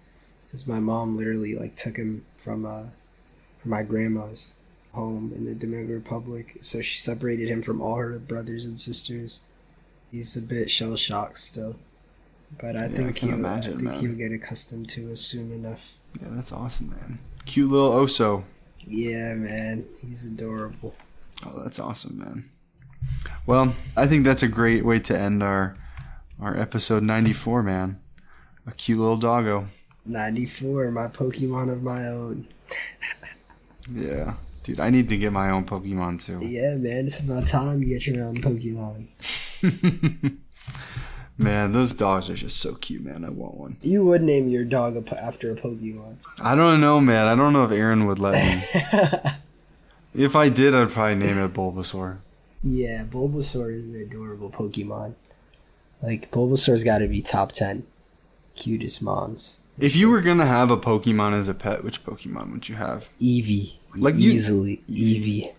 because my mom literally like took him from my grandma's home in the Dominican Republic, so she separated him from all her brothers and sisters. He's a bit shell shocked still, but I think he'll get accustomed to us soon enough. Yeah, that's awesome, man. Cute little Oso. Yeah, man, he's adorable. Oh, that's awesome, man. Well, I think that's a great way to end our episode 94, man. A cute little doggo. 94, my Pokemon of my own. Yeah. Dude, I need to get my own Pokemon too. Yeah, man, it's about time you get your own Pokemon. Man, those dogs are just so cute, man. I want one. You would name your dog after a Pokemon. I don't know, man. I don't know if Aaron would let me. If I did, I'd probably name it Bulbasaur. Yeah, Bulbasaur is an adorable Pokemon. Like, Bulbasaur's got to be top 10 cutest mons. If you were going to have a Pokemon as a pet, which Pokemon would you have? Eevee. Like easily. Eevee.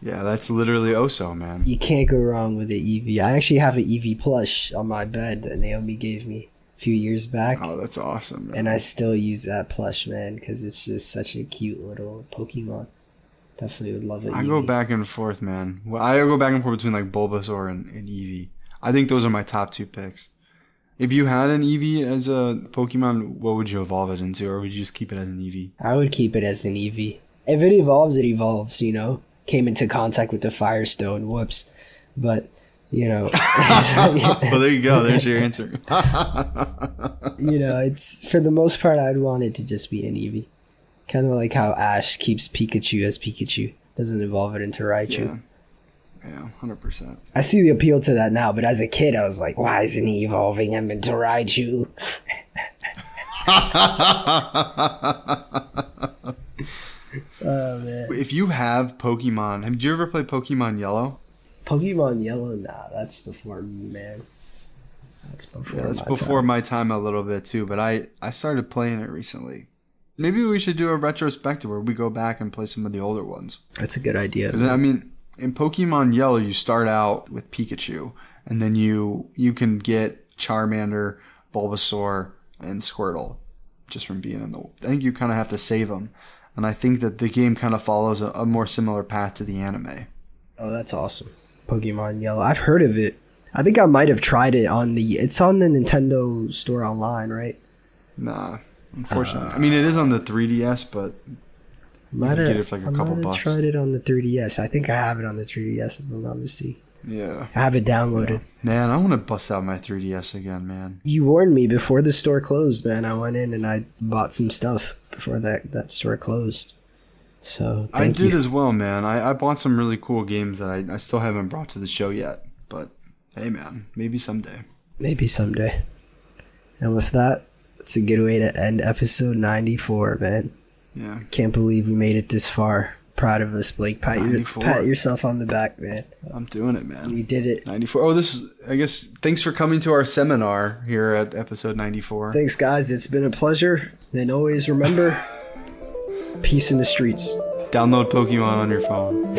Yeah, that's literally Oso, man. You can't go wrong with an Eevee. I actually have an Eevee plush on my bed that Naomi gave me a few years back. Oh, that's awesome, man. And I still use that plush, man, because it's just such a cute little Pokemon. Definitely would love it. I go back and forth, man. Well, I go back and forth between like Bulbasaur and Eevee. I think those are my top two picks. If you had an Eevee as a Pokemon, what would you evolve it into, or would you just keep it as an Eevee? I would keep it as an Eevee. If it evolves, it evolves, you know? Came into contact with the Firestone, whoops. But, you know. Well, there you go. There's your answer. You know, it's for the most part, I'd want it to just be an Eevee. Kind of like how Ash keeps Pikachu as Pikachu. Doesn't evolve it into Raichu. Yeah, 100%. I see the appeal to that now, but as a kid, I was like, why isn't he evolving him into Raichu? Oh, man. If you have Pokemon, did you ever play Pokemon Yellow? Pokemon Yellow? Nah, that's before me, man. That's before my time a little bit, too, but I started playing it recently. Maybe we should do a retrospective where we go back and play some of the older ones. That's a good idea. I mean, in Pokemon Yellow, you start out with Pikachu, and then you can get Charmander, Bulbasaur, and Squirtle just from being in the... I think you kind of have to save them, and I think that the game kind of follows a more similar path to the anime. Oh, that's awesome. Pokemon Yellow. I've heard of it. I think I might have tried it It's on the Nintendo store online, right? Nah. Unfortunately, I mean it is on the 3DS, but you can get it for like a couple bucks. I tried it on the 3DS. I think I have it on the 3DS, if I'm not mistaken. Yeah, I have it downloaded. Yeah. Man, I want to bust out my 3DS again, man. You warned me before the store closed, man. I went in and I bought some stuff before that store closed. So I did as well, man. I bought some really cool games that I still haven't brought to the show yet. But hey, man, maybe someday. Maybe someday. And with that, it's a good way to end episode 94, man. Yeah. Can't believe we made it this far. Proud of us, Blake. Pat yourself on the back, man. I'm doing it, man. We did it. 94. Oh, I guess, thanks for coming to our seminar here at episode 94. Thanks, guys. It's been a pleasure. And always remember, peace in the streets. Download Pokemon on your phone.